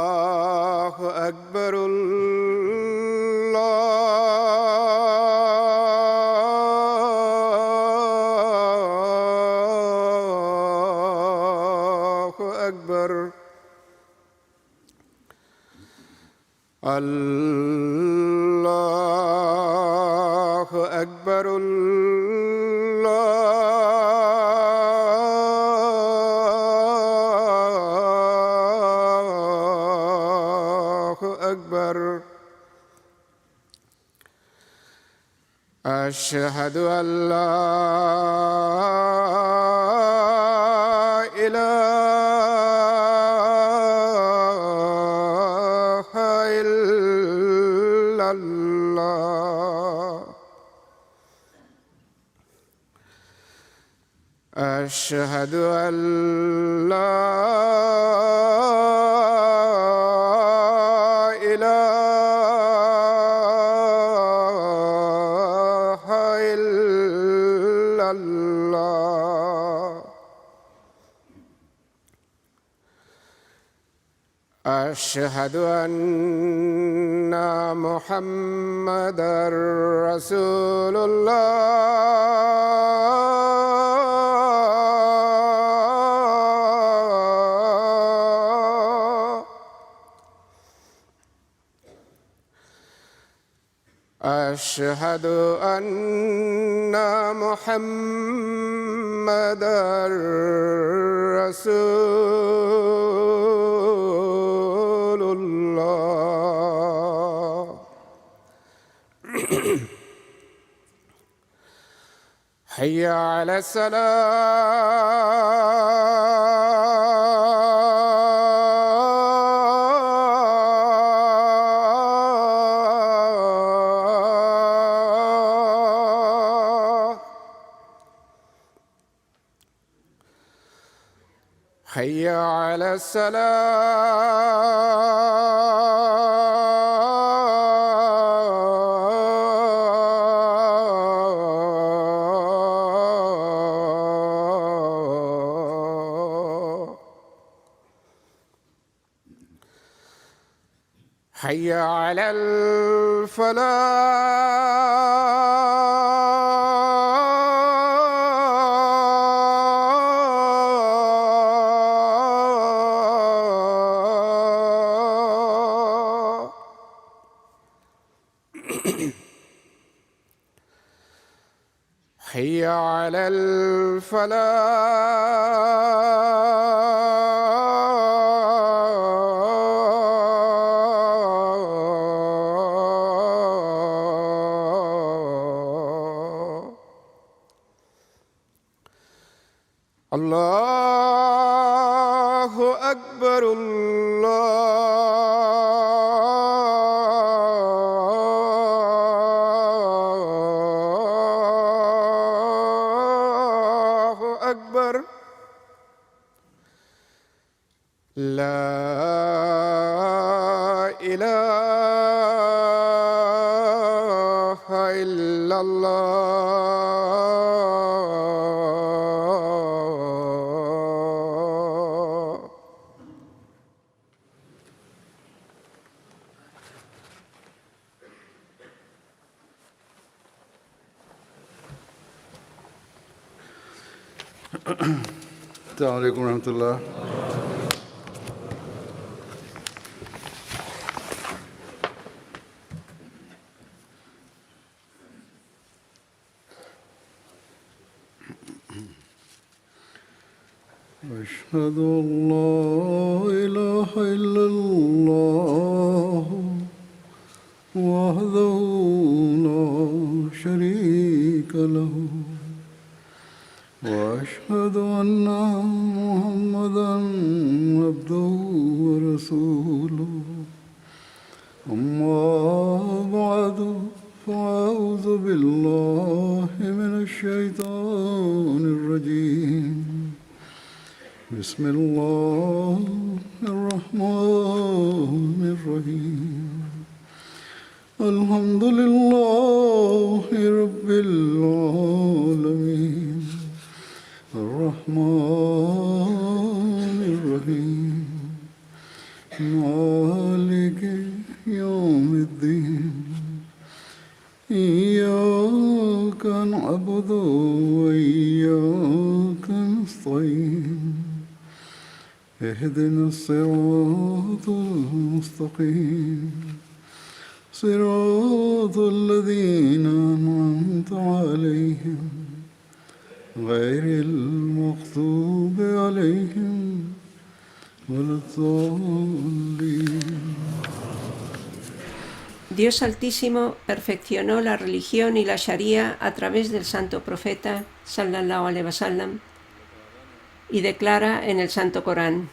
الله أكبر الله أكبر الله أكبر الله أكبر أشهد أن لا إله إلا الله أشهد أن لا إله إلا الله أشهد أن محمدًا رسول الله أشهد أن محمدًا رسول الله حي على الصلاة حي على الصلاة حي على الفلاح حي على الفلاح الله أكبر الله أكبر لا إله إلا الله السلام عليكم ورحمة الله. أشهد أن لا إله إلا الله وحده لا شريك له وأشهد أن محمدًا عبده ورسوله أما بعد فأعوذ بالله من الشيطان الرجيم بسم الله الرحمن الرحيم الحمد لله رب العالمين الرحمن اهدنا الصراط المستقيم صراط الذين أنعمت عليهم غير المغضوب عليهم ولا الضالين. Dios Altísimo perfeccionó la religión y la Sharia a través del santo profeta sallallahu alaihi wasallam y declara en el santo Corán: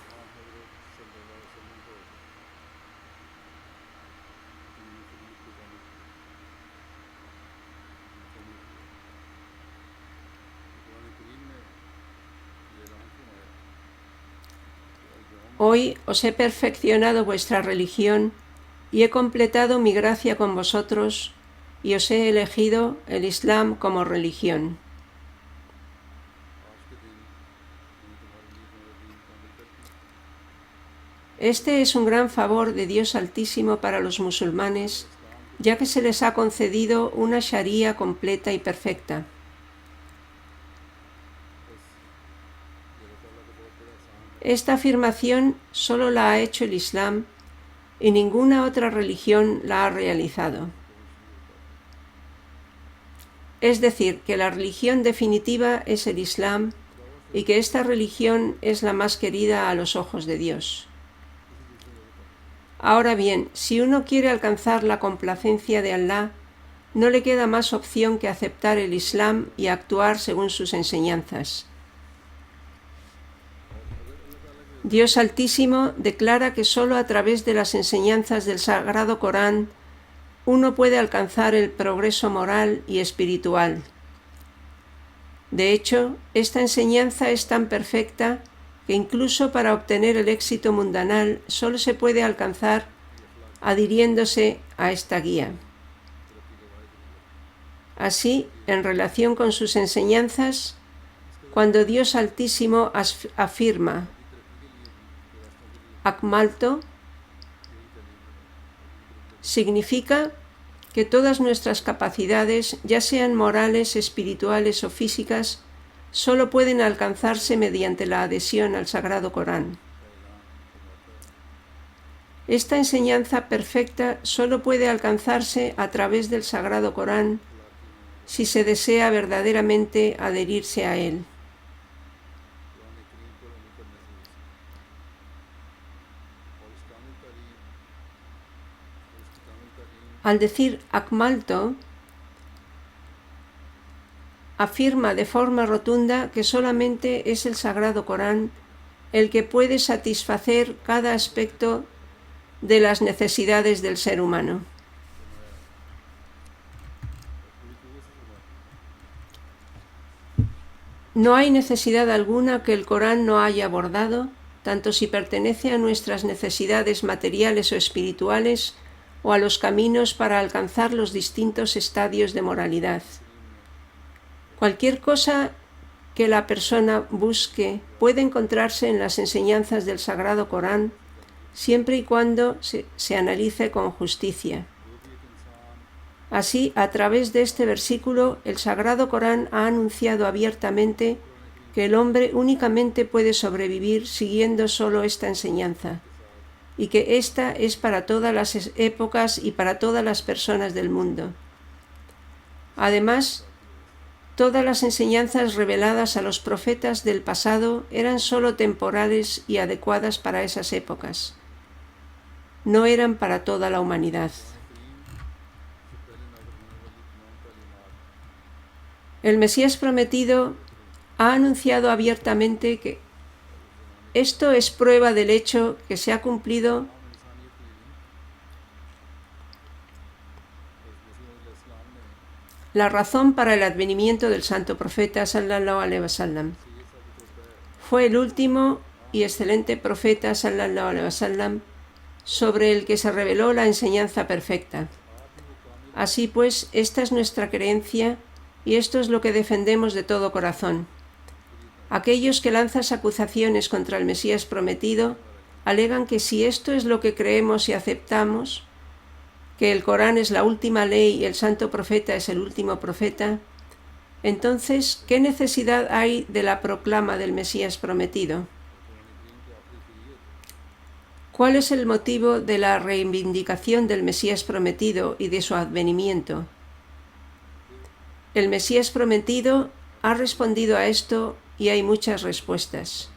Hoy os he perfeccionado vuestra religión y he completado mi gracia con vosotros y os he elegido el Islam como religión. Este es un gran favor de Dios Altísimo para los musulmanes, ya que se les ha concedido una Sharia completa y perfecta. Esta afirmación solo la ha hecho el Islam y ninguna otra religión la ha realizado. Es decir, que la religión definitiva es el Islam y que esta religión es la más querida a los ojos de Dios. Ahora bien, si uno quiere alcanzar la complacencia de Allah, no le queda más opción que aceptar el Islam y actuar según sus enseñanzas. Dios Altísimo declara que solo a través de las enseñanzas del Sagrado Corán uno puede alcanzar el progreso moral y espiritual. De hecho, esta enseñanza es tan perfecta que incluso para obtener el éxito mundanal solo se puede alcanzar adhiriéndose a esta guía. Así, en relación con sus enseñanzas, cuando Dios Altísimo afirma Akmalto, significa que todas nuestras capacidades, ya sean morales, espirituales o físicas, solo pueden alcanzarse mediante la adhesión al Sagrado Corán. Esta enseñanza perfecta solo puede alcanzarse a través del Sagrado Corán si se desea verdaderamente adherirse a él. Al decir Akmalto, afirma de forma rotunda que solamente es el Sagrado Corán el que puede satisfacer cada aspecto de las necesidades del ser humano. No hay necesidad alguna que el Corán no haya abordado, tanto si pertenece a nuestras necesidades materiales o espirituales, o a los caminos para alcanzar los distintos estadios de moralidad. Cualquier cosa que la persona busque puede encontrarse en las enseñanzas del Sagrado Corán, siempre y cuando se analice con justicia. Así, a través de este versículo, el Sagrado Corán ha anunciado abiertamente que el hombre únicamente puede sobrevivir siguiendo solo esta enseñanza, y que esta es para todas las épocas y para todas las personas del mundo. Además, todas las enseñanzas reveladas a los profetas del pasado eran solo temporales y adecuadas para esas épocas. No eran para toda la humanidad. El Mesías prometido ha anunciado abiertamente que esto es prueba del hecho que se ha cumplido la razón para el advenimiento del santo profeta sallallahu alaihi wasallam. Fue el último y excelente profeta sallallahu alaihi wasallam sobre el que se reveló la enseñanza perfecta. Así pues, esta es nuestra creencia y esto es lo que defendemos de todo corazón. Aquellos que lanzan acusaciones contra el Mesías prometido alegan que si esto es lo que creemos y aceptamos, que el Corán es la última ley y el santo profeta es el último profeta, entonces, ¿qué necesidad hay de la proclama del Mesías prometido? ¿Cuál es el motivo de la reivindicación del Mesías prometido y de su advenimiento? El Mesías prometido ha respondido a esto y hay muchas respuestas.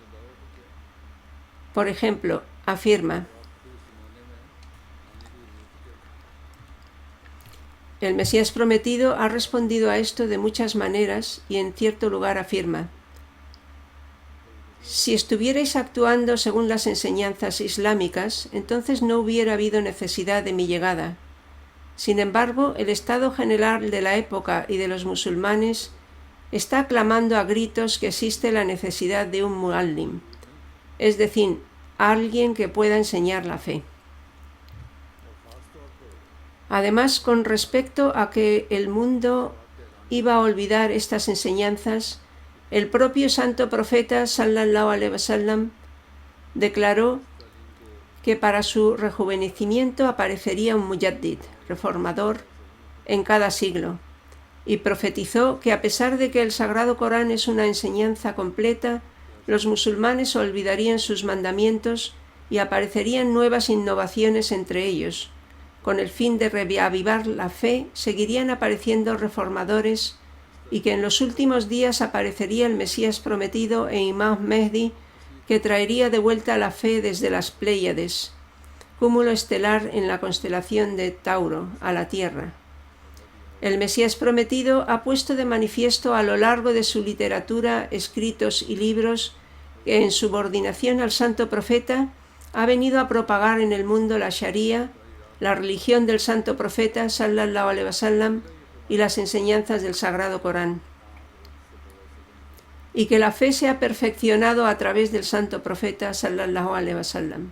Por ejemplo, afirma: el Mesías prometido ha respondido a esto de muchas maneras y en cierto lugar afirma: si estuvierais actuando según las enseñanzas islámicas, entonces no hubiera habido necesidad de mi llegada. Sin embargo, el estado general de la época y de los musulmanes está clamando a gritos que existe la necesidad de un muallim, es decir, alguien que pueda enseñar la fe. Además, con respecto a que el mundo iba a olvidar estas enseñanzas, el propio santo profeta sallallahu alaihi wasallam declaró que para su rejuvenecimiento aparecería un mujaddid, reformador, en cada siglo, y profetizó que a pesar de que el Sagrado Corán es una enseñanza completa, los musulmanes olvidarían sus mandamientos y aparecerían nuevas innovaciones entre ellos. Con el fin de reavivar la fe, seguirían apareciendo reformadores y que en los últimos días aparecería el Mesías prometido e Imam Mehdi, que traería de vuelta la fe desde las Pléyades, cúmulo estelar en la constelación de Tauro, a la Tierra. El Mesías prometido ha puesto de manifiesto a lo largo de su literatura, escritos y libros que en subordinación al santo profeta ha venido a propagar en el mundo la Sharia, la religión del santo profeta sallallahu alaihi wasallam y las enseñanzas del Sagrado Corán, y que la fe se ha perfeccionado a través del santo profeta sallallahu alaihi wasallam.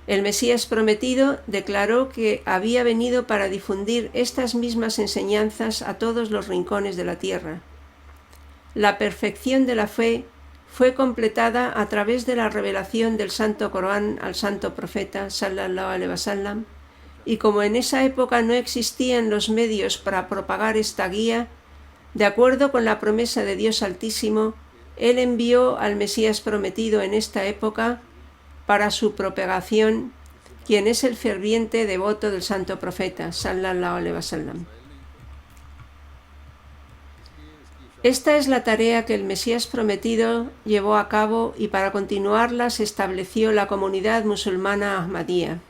El Mesías prometido declaró que había venido para difundir estas mismas enseñanzas a todos los rincones de la tierra. La perfección de la fe fue completada a través de la revelación del santo Corán al santo profeta sallallahu alaihi wasallam, y como en esa época no existían los medios para propagar esta guía, de acuerdo con la promesa de Dios Altísimo, Él envió al Mesías prometido en esta época para su propagación, quien es el ferviente devoto del santo profeta sallallahu alaihi wasallam. Esta es la tarea que el Mesías prometido llevó a cabo y para continuarla se estableció la comunidad musulmana Ahmadía.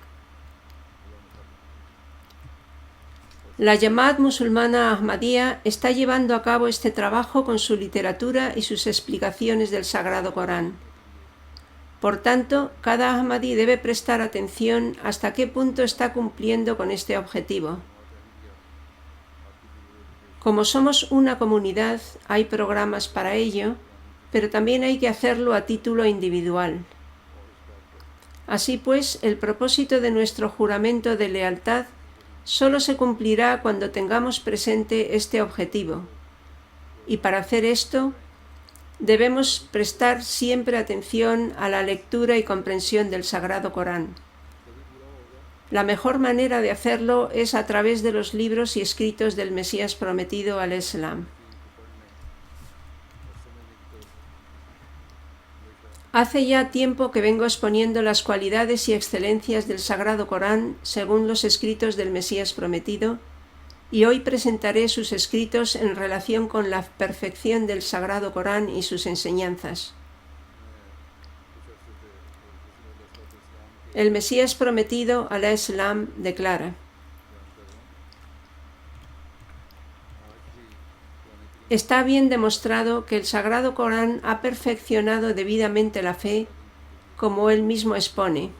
La Jamaat musulmana Ahmadía está llevando a cabo este trabajo con su literatura y sus explicaciones del Sagrado Corán. Por tanto, cada Ahmadí debe prestar atención hasta qué punto está cumpliendo con este objetivo. Como somos una comunidad, hay programas para ello, pero también hay que hacerlo a título individual. Así pues, el propósito de nuestro juramento de lealtad solo se cumplirá cuando tengamos presente este objetivo. Y para hacer esto, debemos prestar siempre atención a la lectura y comprensión del Sagrado Corán. La mejor manera de hacerlo es a través de los libros y escritos del Mesías prometido al Islam. Hace ya tiempo que vengo exponiendo las cualidades y excelencias del Sagrado Corán según los escritos del Mesías prometido, y hoy presentaré sus escritos en relación con la perfección del Sagrado Corán y sus enseñanzas. El Mesías prometido alá Islam declara: está bien demostrado que el Sagrado Corán ha perfeccionado debidamente la fe, como él mismo expone.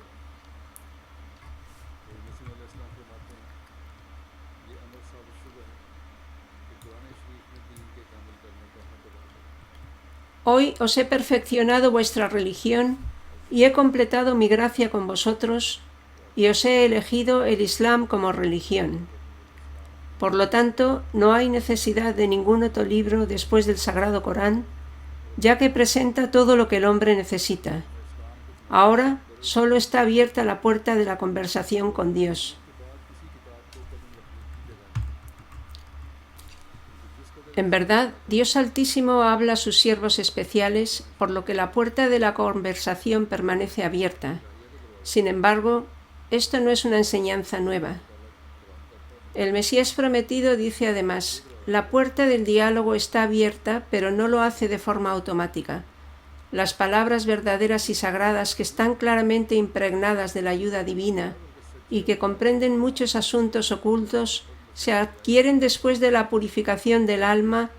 Hoy os he perfeccionado vuestra religión y he completado mi gracia con vosotros y os he elegido el Islam como religión. Por lo tanto, no hay necesidad de ningún otro libro después del Sagrado Corán, ya que presenta todo lo que el hombre necesita. Ahora solo está abierta la puerta de la conversación con Dios. En verdad, Dios Altísimo habla a sus siervos especiales, por lo que la puerta de la conversación permanece abierta. Sin embargo, esto no es una enseñanza nueva. El Mesías prometido dice además: la puerta del diálogo está abierta, pero no lo hace de forma automática. Las palabras verdaderas y sagradas que están claramente impregnadas de la ayuda divina y que comprenden muchos asuntos ocultos se adquieren después de la purificación del alma,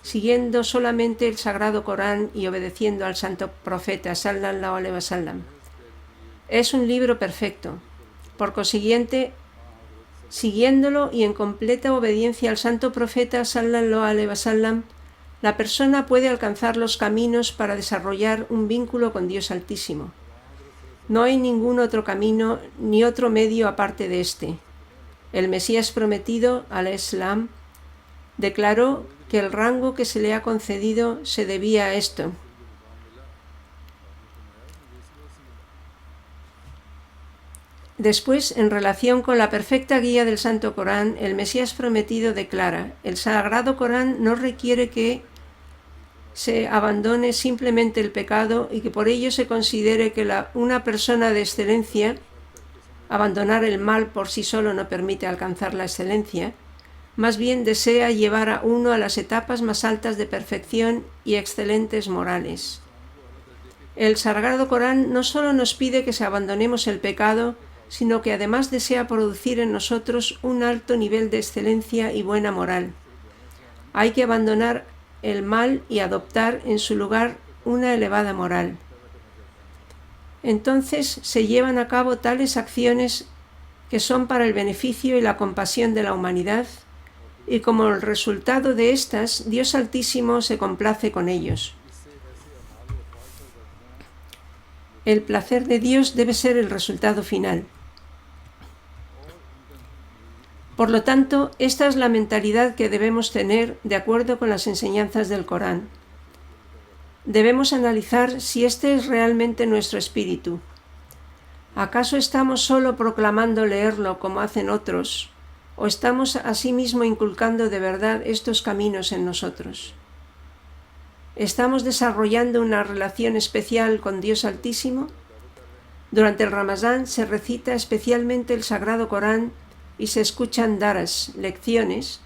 siguiendo solamente el Sagrado Corán y obedeciendo al Santo Profeta sallallahu alaihi wasallam. Es un libro perfecto. Por consiguiente, siguiéndolo y en completa obediencia al Santo Profeta sallallahu alaihi wasallam, la persona puede alcanzar los caminos para desarrollar un vínculo con Dios Altísimo. No hay ningún otro camino ni otro medio aparte de este. El Mesías prometido, al-Islam, declaró que el rango que se le ha concedido se debía a esto. Después, en relación con la perfecta guía del Santo Corán, el Mesías prometido declara: el Sagrado Corán no requiere que se abandone simplemente el pecado y que por ello se considere que una persona de excelencia, abandonar el mal por sí solo no permite alcanzar la excelencia, más bien desea llevar a uno a las etapas más altas de perfección y excelentes morales. El Sagrado Corán no solo nos pide que se abandonemos el pecado, sino que además desea producir en nosotros un alto nivel de excelencia y buena moral. Hay que abandonar el mal y adoptar en su lugar una elevada moral. Entonces se llevan a cabo tales acciones que son para el beneficio y la compasión de la humanidad, y como el resultado de estas, Dios Altísimo se complace con ellos. El placer de Dios debe ser el resultado final. Por lo tanto, esta es la mentalidad que debemos tener de acuerdo con las enseñanzas del Corán. Debemos analizar si este es realmente nuestro espíritu. ¿Acaso estamos solo proclamando leerlo como hacen otros, o estamos asimismo inculcando de verdad estos caminos en nosotros? ¿Estamos desarrollando una relación especial con Dios Altísimo? Durante el Ramadán se recita especialmente el Sagrado Corán y se escuchan daras, lecciones,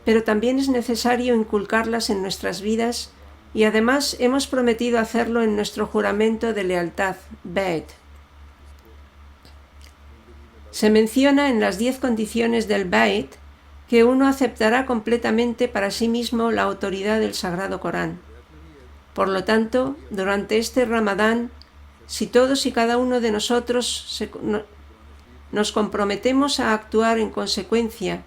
pero también es necesario inculcarlas en nuestras vidas y además hemos prometido hacerlo en nuestro juramento de lealtad, Bayt. Se menciona en las 10 condiciones del Bayt que uno aceptará completamente para sí mismo la autoridad del Sagrado Corán. Por lo tanto, durante este Ramadán, si todos y cada uno de nosotros nos comprometemos a actuar en consecuencia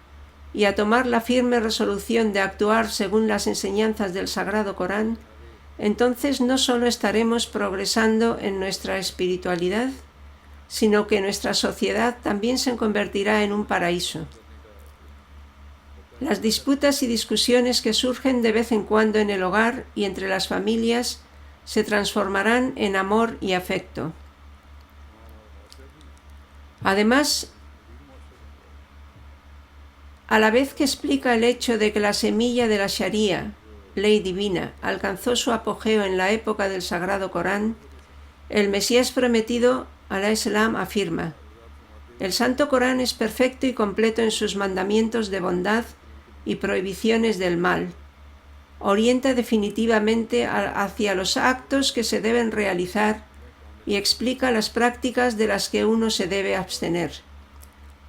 y a tomar la firme resolución de actuar según las enseñanzas del Sagrado Corán, entonces no solo estaremos progresando en nuestra espiritualidad, sino que nuestra sociedad también se convertirá en un paraíso. Las disputas y discusiones que surgen de vez en cuando en el hogar y entre las familias se transformarán en amor y afecto. Además, a la vez que explica el hecho de que la semilla de la Sharia, ley divina, alcanzó su apogeo en la época del Sagrado Corán, el Mesías prometido, al-Islam, afirma: el Santo Corán es perfecto y completo en sus mandamientos de bondad y prohibiciones del mal. Orienta definitivamente hacia los actos que se deben realizar y explica las prácticas de las que uno se debe abstener.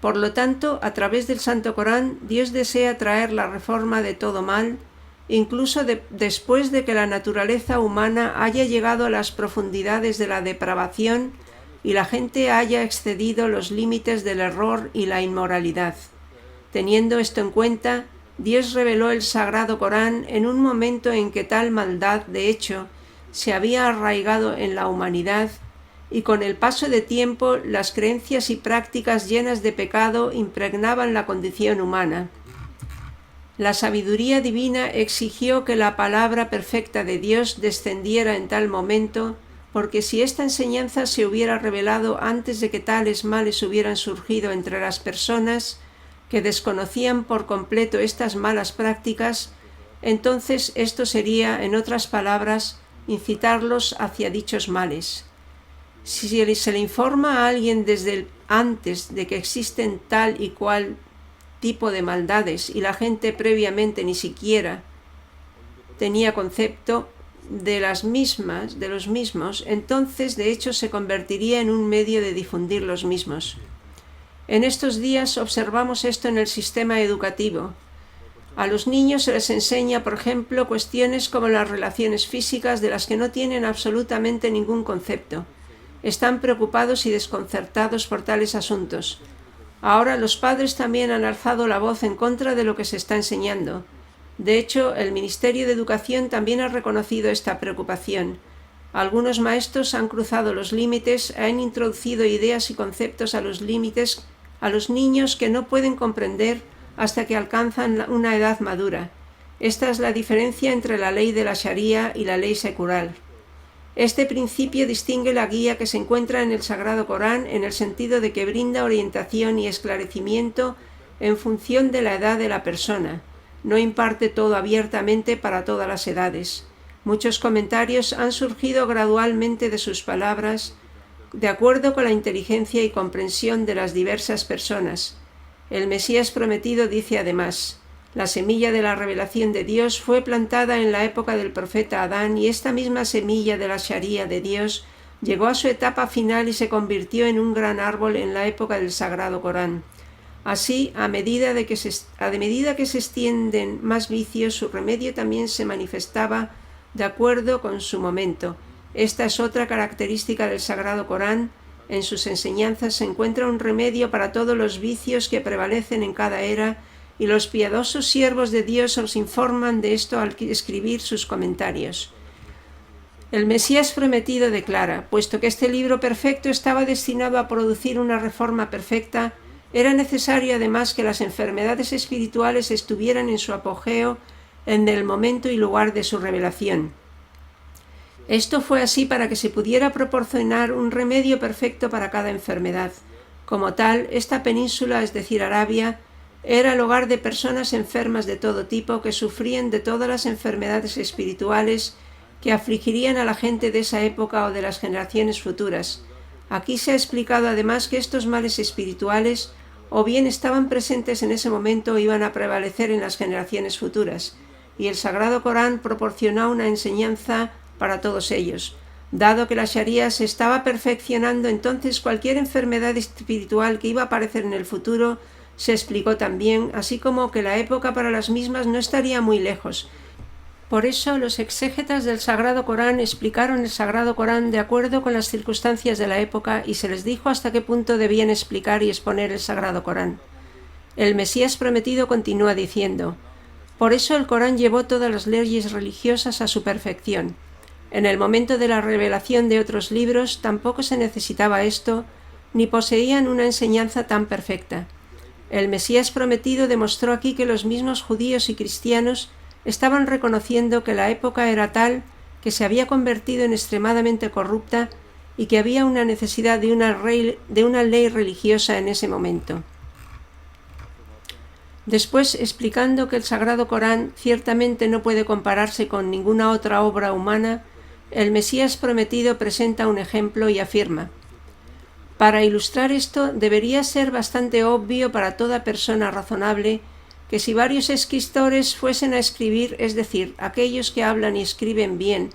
Por lo tanto, a través del Santo Corán, Dios desea traer la reforma de todo mal, incluso después de que la naturaleza humana haya llegado a las profundidades de la depravación y la gente haya excedido los límites del error y la inmoralidad. Teniendo esto en cuenta, Dios reveló el Sagrado Corán en un momento en que tal maldad, de hecho, se había arraigado en la humanidad, y con el paso de tiempo las creencias y prácticas llenas de pecado impregnaban la condición humana. La sabiduría divina exigió que la palabra perfecta de Dios descendiera en tal momento, porque si esta enseñanza se hubiera revelado antes de que tales males hubieran surgido entre las personas que desconocían por completo estas malas prácticas, entonces esto sería, en otras palabras, incitarlos hacia dichos males. Si se le informa a alguien desde antes de que existen tal y cual tipo de maldades y la gente previamente ni siquiera tenía concepto de los mismos, entonces de hecho se convertiría en un medio de difundir los mismos. En estos días observamos esto en el sistema educativo. A los niños se les enseña, por ejemplo, cuestiones como las relaciones físicas de las que no tienen absolutamente ningún concepto. Están preocupados y desconcertados por tales asuntos. Ahora los padres también han alzado la voz en contra de lo que se está enseñando. De hecho, el Ministerio de Educación también ha reconocido esta preocupación. Algunos maestros han cruzado los límites, han introducido ideas y conceptos a los niños que no pueden comprender hasta que alcanzan una edad madura. Esta es la diferencia entre la ley de la Sharia y la ley secular. Este principio distingue la guía que se encuentra en el Sagrado Corán en el sentido de que brinda orientación y esclarecimiento en función de la edad de la persona. No imparte todo abiertamente para todas las edades. Muchos comentarios han surgido gradualmente de sus palabras, de acuerdo con la inteligencia y comprensión de las diversas personas. El Mesías prometido dice además: la semilla de la revelación de Dios fue plantada en la época del profeta Adán y esta misma semilla de la Sharia de Dios llegó a su etapa final y se convirtió en un gran árbol en la época del Sagrado Corán. Así, a medida que se extienden más vicios, su remedio también se manifestaba de acuerdo con su momento. Esta es otra característica del Sagrado Corán. En sus enseñanzas se encuentra un remedio para todos los vicios que prevalecen en cada era, y los piadosos siervos de Dios os informan de esto al escribir sus comentarios. El Mesías prometido declara: puesto que este libro perfecto estaba destinado a producir una reforma perfecta, era necesario además que las enfermedades espirituales estuvieran en su apogeo en el momento y lugar de su revelación. Esto fue así para que se pudiera proporcionar un remedio perfecto para cada enfermedad. Como tal, esta península, es decir, Arabia, era el hogar de personas enfermas de todo tipo que sufrían de todas las enfermedades espirituales que afligirían a la gente de esa época o de las generaciones futuras. Aquí se ha explicado además que estos males espirituales o bien estaban presentes en ese momento o iban a prevalecer en las generaciones futuras, y el Sagrado Corán proporcionó una enseñanza para todos ellos. Dado que la Sharia se estaba perfeccionando, entonces cualquier enfermedad espiritual que iba a aparecer en el futuro se explicó también, así como que la época para las mismas no estaría muy lejos. Por eso los exégetas del Sagrado Corán explicaron el Sagrado Corán de acuerdo con las circunstancias de la época y se les dijo hasta qué punto debían explicar y exponer el Sagrado Corán. El Mesías prometido continúa diciendo: por eso el Corán llevó todas las leyes religiosas a su perfección. En el momento de la revelación de otros libros tampoco se necesitaba esto, ni poseían una enseñanza tan perfecta. El Mesías prometido demostró aquí que los mismos judíos y cristianos estaban reconociendo que la época era tal que se había convertido en extremadamente corrupta y que había una necesidad de una ley religiosa en ese momento. Después, explicando que el Sagrado Corán ciertamente no puede compararse con ninguna otra obra humana, el Mesías prometido presenta un ejemplo y afirma: para ilustrar esto, debería ser bastante obvio para toda persona razonable que si varios escritores fuesen a escribir, es decir, aquellos que hablan y escriben bien,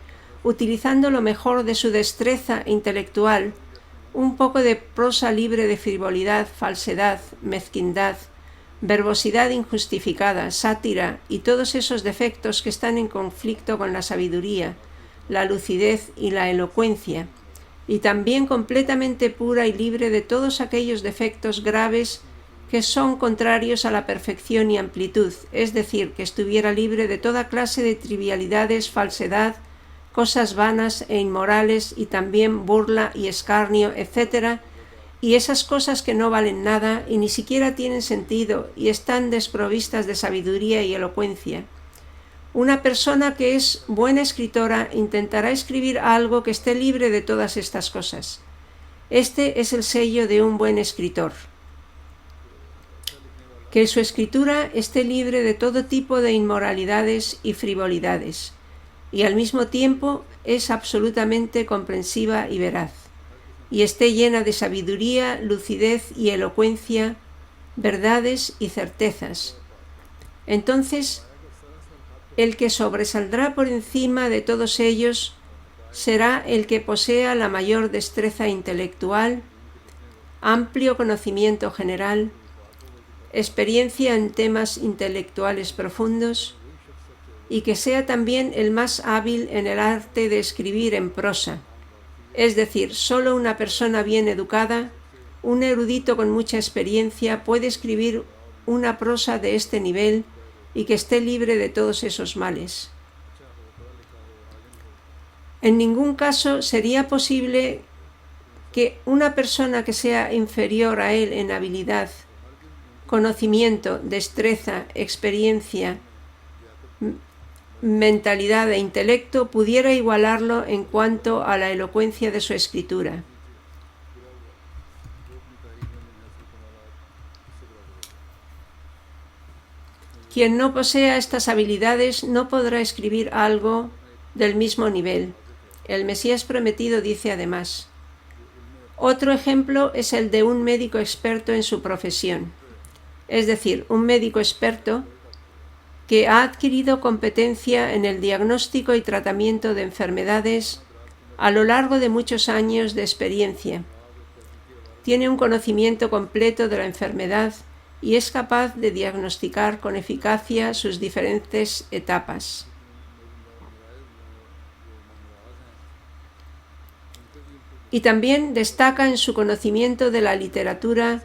utilizando lo mejor de su destreza intelectual, un poco de prosa libre de frivolidad, falsedad, mezquindad, verbosidad injustificada, sátira y todos esos defectos que están en conflicto con la sabiduría, la lucidez y la elocuencia, y también completamente pura y libre de todos aquellos defectos graves que son contrarios a la perfección y amplitud, es decir, que estuviera libre de toda clase de trivialidades, falsedad, cosas vanas e inmorales y también burla y escarnio, etc., y esas cosas que no valen nada y ni siquiera tienen sentido y están desprovistas de sabiduría y elocuencia. Una persona que es buena escritora intentará escribir algo que esté libre de todas estas cosas. Este es el sello de un buen escritor. Que su escritura esté libre de todo tipo de inmoralidades y frivolidades, y al mismo tiempo es absolutamente comprensiva y veraz. y esté llena de sabiduría, lucidez y elocuencia, verdades y certezas. Entonces, el que sobresaldrá por encima de todos ellos será el que posea la mayor destreza intelectual, amplio conocimiento general, experiencia en temas intelectuales profundos y que sea también el más hábil en el arte de escribir en prosa. Es decir, solo una persona bien educada, un erudito con mucha experiencia, puede escribir una prosa de este nivel y que esté libre de todos esos males. En ningún caso sería posible que una persona que sea inferior a él en habilidad, conocimiento, destreza, experiencia, mentalidad e intelecto pudiera igualarlo en cuanto a la elocuencia de su escritura. Quien no posea estas habilidades no podrá escribir algo del mismo nivel. El Mesías prometido dice además: otro ejemplo es el de un médico experto en su profesión, es decir, un médico experto que ha adquirido competencia en el diagnóstico y tratamiento de enfermedades a lo largo de muchos años de experiencia. Tiene un conocimiento completo de la enfermedad y es capaz de diagnosticar con eficacia sus diferentes etapas. Y también destaca en su conocimiento de la literatura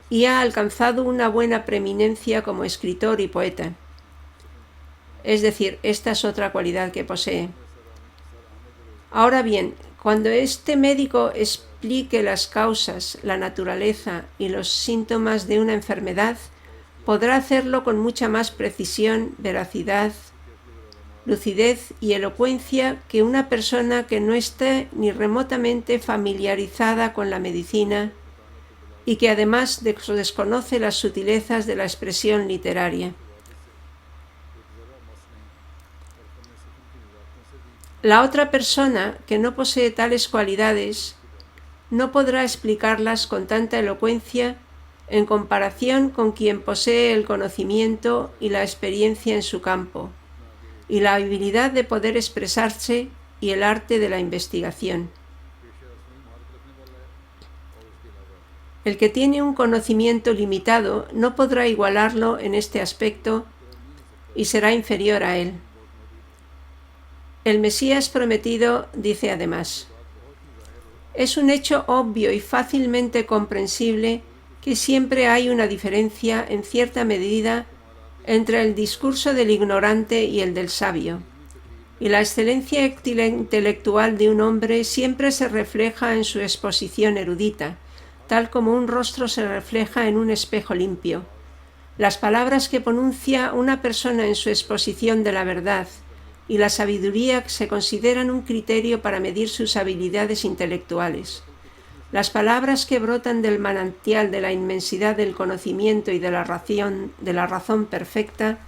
y ha alcanzado una buena preeminencia como escritor y poeta. Es decir, esta es otra cualidad que posee. Ahora bien, cuando este médico explique las causas, la naturaleza y los síntomas de una enfermedad, podrá hacerlo con mucha más precisión, veracidad, lucidez y elocuencia que una persona que no esté ni remotamente familiarizada con la medicina y que además desconoce las sutilezas de la expresión literaria. La otra persona que no posee tales cualidades no podrá explicarlas con tanta elocuencia en comparación con quien posee el conocimiento y la experiencia en su campo, y la habilidad de poder expresarse y el arte de la investigación. El que tiene un conocimiento limitado no podrá igualarlo en este aspecto y será inferior a él. El Mesías prometido dice además: es un hecho obvio y fácilmente comprensible que siempre hay una diferencia en cierta medida entre el discurso del ignorante y el del sabio, y la excelencia intelectual de un hombre siempre se refleja en su exposición erudita, tal como un rostro se refleja en un espejo limpio. Las palabras que pronuncia una persona en su exposición de la verdad y la sabiduría se consideran un criterio para medir sus habilidades intelectuales. Las palabras que brotan del manantial de la inmensidad del conocimiento y de la razón perfecta,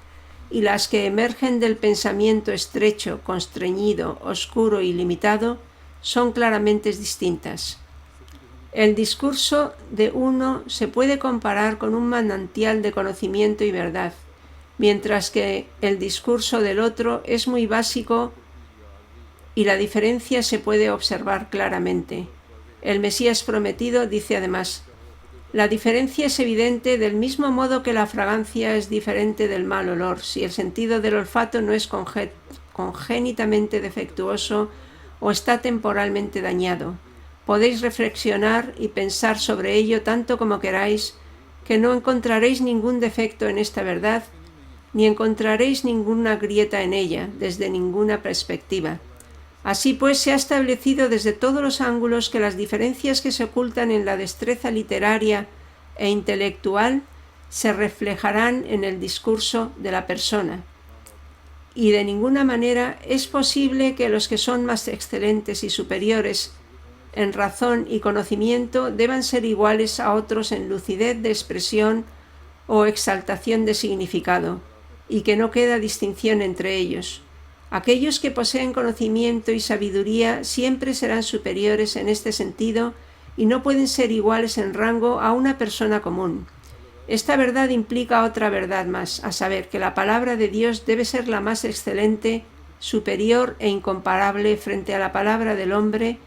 y las que emergen del pensamiento estrecho, constreñido, oscuro y limitado, son claramente distintas. El discurso de uno se puede comparar con un manantial de conocimiento y verdad, mientras que el discurso del otro es muy básico y la diferencia se puede observar claramente. El Mesías prometido dice además: la diferencia es evidente del mismo modo que la fragancia es diferente del mal olor. Si el sentido del olfato no es congénitamente defectuoso o está temporalmente dañado, podéis reflexionar y pensar sobre ello tanto como queráis, que no encontraréis ningún defecto en esta verdad, ni encontraréis ninguna grieta en ella, desde ninguna perspectiva. Así pues, se ha establecido desde todos los ángulos que las diferencias que se ocultan en la destreza literaria e intelectual se reflejarán en el discurso de la persona, y de ninguna manera es posible que los que son más excelentes y superiores en razón y conocimiento deban ser iguales a otros en lucidez de expresión o exaltación de significado, y que no queda distinción entre ellos. Aquellos que poseen conocimiento y sabiduría siempre serán superiores en este sentido y no pueden ser iguales en rango a una persona común. Esta verdad implica otra verdad más, a saber que la palabra de Dios debe ser la más excelente, superior e incomparable frente a la palabra del hombre,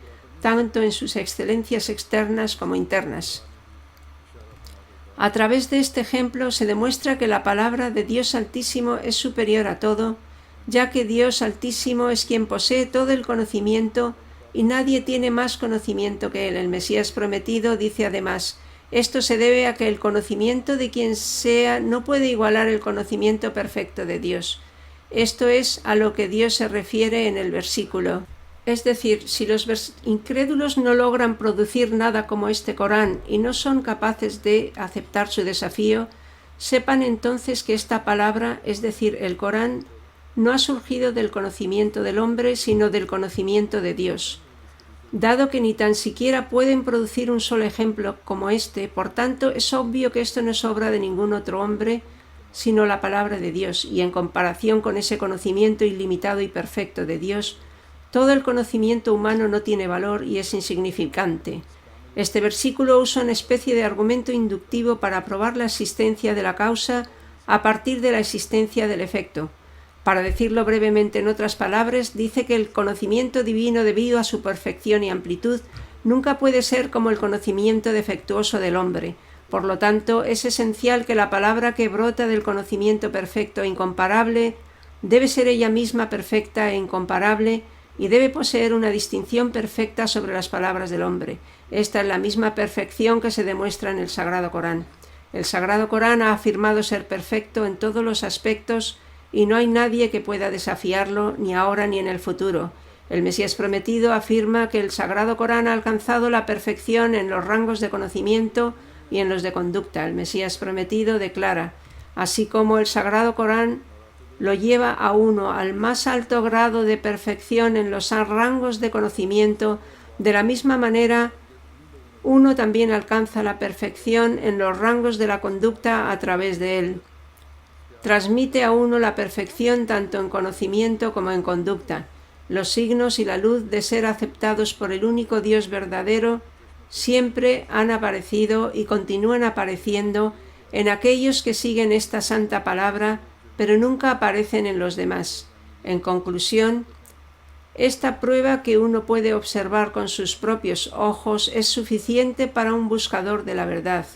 tanto en sus excelencias externas como internas. A través de este ejemplo se demuestra que la palabra de Dios Altísimo es superior a todo, ya que Dios Altísimo es quien posee todo el conocimiento y nadie tiene más conocimiento que Él. El Mesías prometido dice además: esto se debe a que el conocimiento de quien sea no puede igualar el conocimiento perfecto de Dios. Esto es a lo que Dios se refiere en el versículo. Es decir, si los incrédulos no logran producir nada como este Corán y no son capaces de aceptar su desafío, sepan entonces que esta palabra, es decir, el Corán, no ha surgido del conocimiento del hombre, sino del conocimiento de Dios. Dado que ni tan siquiera pueden producir un solo ejemplo como este, por tanto, es obvio que esto no es obra de ningún otro hombre, sino la palabra de Dios, y en comparación con ese conocimiento ilimitado y perfecto de Dios, todo el conocimiento humano no tiene valor y es insignificante. Este versículo usa una especie de argumento inductivo para probar la existencia de la causa a partir de la existencia del efecto. Para decirlo brevemente en otras palabras, dice que el conocimiento divino, debido a su perfección y amplitud, nunca puede ser como el conocimiento defectuoso del hombre. Por lo tanto, es esencial que la palabra que brota del conocimiento perfecto e incomparable debe ser ella misma perfecta e incomparable y debe poseer una distinción perfecta sobre las palabras del hombre. Esta es la misma perfección que se demuestra en el Sagrado Corán. El Sagrado Corán ha afirmado ser perfecto en todos los aspectos y no hay nadie que pueda desafiarlo, ni ahora ni en el futuro. El Mesías prometido afirma que el Sagrado Corán ha alcanzado la perfección en los rangos de conocimiento y en los de conducta. El Mesías prometido declara: así como el Sagrado Corán lo lleva a uno al más alto grado de perfección en los rangos de conocimiento, de la misma manera uno también alcanza la perfección en los rangos de la conducta a través de él. Transmite a uno la perfección tanto en conocimiento como en conducta. Los signos y la luz de ser aceptados por el único Dios verdadero siempre han aparecido y continúan apareciendo en aquellos que siguen esta santa palabra, pero nunca aparecen en los demás. En conclusión, esta prueba que uno puede observar con sus propios ojos es suficiente para un buscador de la verdad.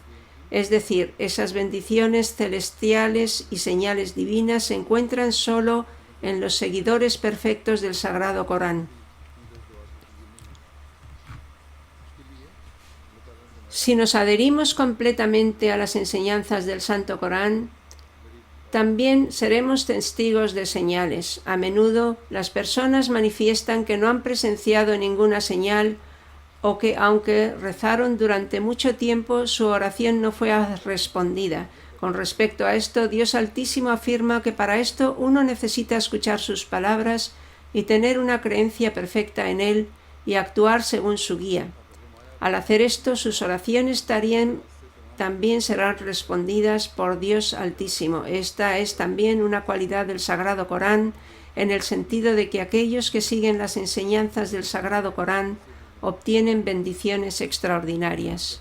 Es decir, esas bendiciones celestiales y señales divinas se encuentran solo en los seguidores perfectos del Sagrado Corán. Si nos adherimos completamente a las enseñanzas del Santo Corán, también seremos testigos de señales. A menudo las personas manifiestan que no han presenciado ninguna señal o que, aunque rezaron durante mucho tiempo, su oración no fue respondida. Con respecto a esto, Dios Altísimo afirma que para esto uno necesita escuchar sus palabras y tener una creencia perfecta en Él y actuar según su guía. Al hacer esto, sus oraciones también serán respondidas por Dios Altísimo. Esta es también una cualidad del Sagrado Corán, en el sentido de que aquellos que siguen las enseñanzas del Sagrado Corán obtienen bendiciones extraordinarias.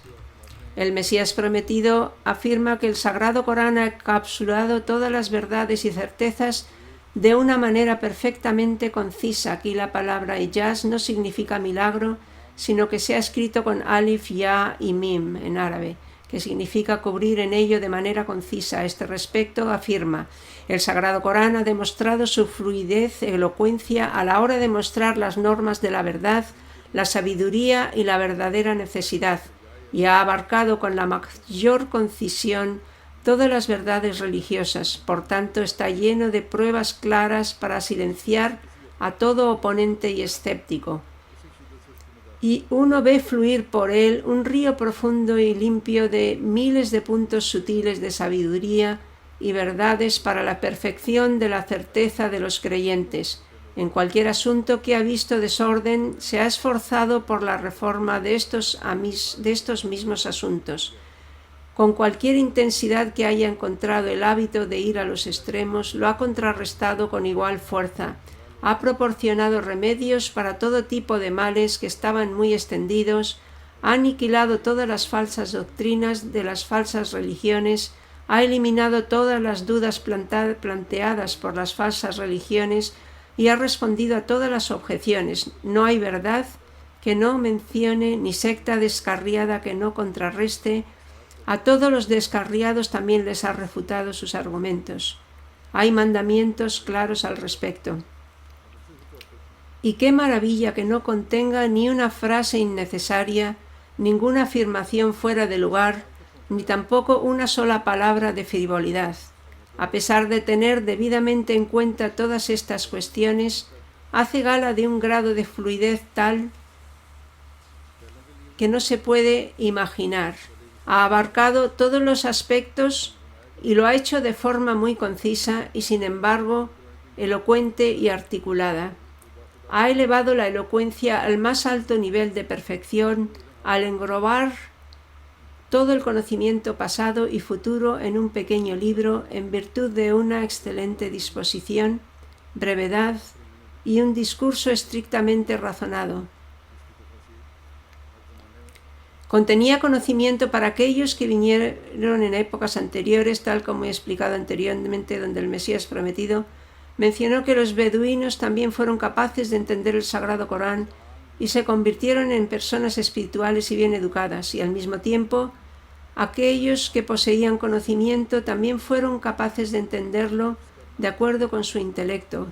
El Mesías prometido afirma que el Sagrado Corán ha encapsulado todas las verdades y certezas de una manera perfectamente concisa. Aquí la palabra ijaz no significa milagro, sino que se ha escrito con alif, ya y mim en árabe, que significa cubrir en ello de manera concisa. A este respecto afirma: el Sagrado Corán ha demostrado su fluidez y elocuencia a la hora de mostrar las normas de la verdad, la sabiduría y la verdadera necesidad, y ha abarcado con la mayor concisión todas las verdades religiosas. Por tanto, está lleno de pruebas claras para silenciar a todo oponente y escéptico. Y uno ve fluir por él un río profundo y limpio de miles de puntos sutiles de sabiduría y verdades para la perfección de la certeza de los creyentes. En cualquier asunto que ha visto desorden, se ha esforzado por la reforma de estos mismos asuntos. Con cualquier intensidad que haya encontrado el hábito de ir a los extremos, lo ha contrarrestado con igual fuerza. Ha proporcionado remedios para todo tipo de males que estaban muy extendidos, ha aniquilado todas las falsas doctrinas de las falsas religiones, ha eliminado todas las dudas planteadas por las falsas religiones y ha respondido a todas las objeciones. No hay verdad que no mencione, ni secta descarriada que no contrarreste. A todos los descarriados también les ha refutado sus argumentos. Hay mandamientos claros al respecto. Y qué maravilla que no contenga ni una frase innecesaria, ninguna afirmación fuera de lugar, ni tampoco una sola palabra de frivolidad. A pesar de tener debidamente en cuenta todas estas cuestiones, hace gala de un grado de fluidez tal que no se puede imaginar. Ha abarcado todos los aspectos y lo ha hecho de forma muy concisa y, sin embargo, elocuente y articulada. Ha elevado la elocuencia al más alto nivel de perfección al englobar todo el conocimiento pasado y futuro en un pequeño libro en virtud de una excelente disposición, brevedad y un discurso estrictamente razonado. Contenía conocimiento para aquellos que vinieron en épocas anteriores, tal como he explicado anteriormente, donde el Mesías prometido mencionó que los beduinos también fueron capaces de entender el Sagrado Corán y se convirtieron en personas espirituales y bien educadas, y al mismo tiempo aquellos que poseían conocimiento también fueron capaces de entenderlo de acuerdo con su intelecto.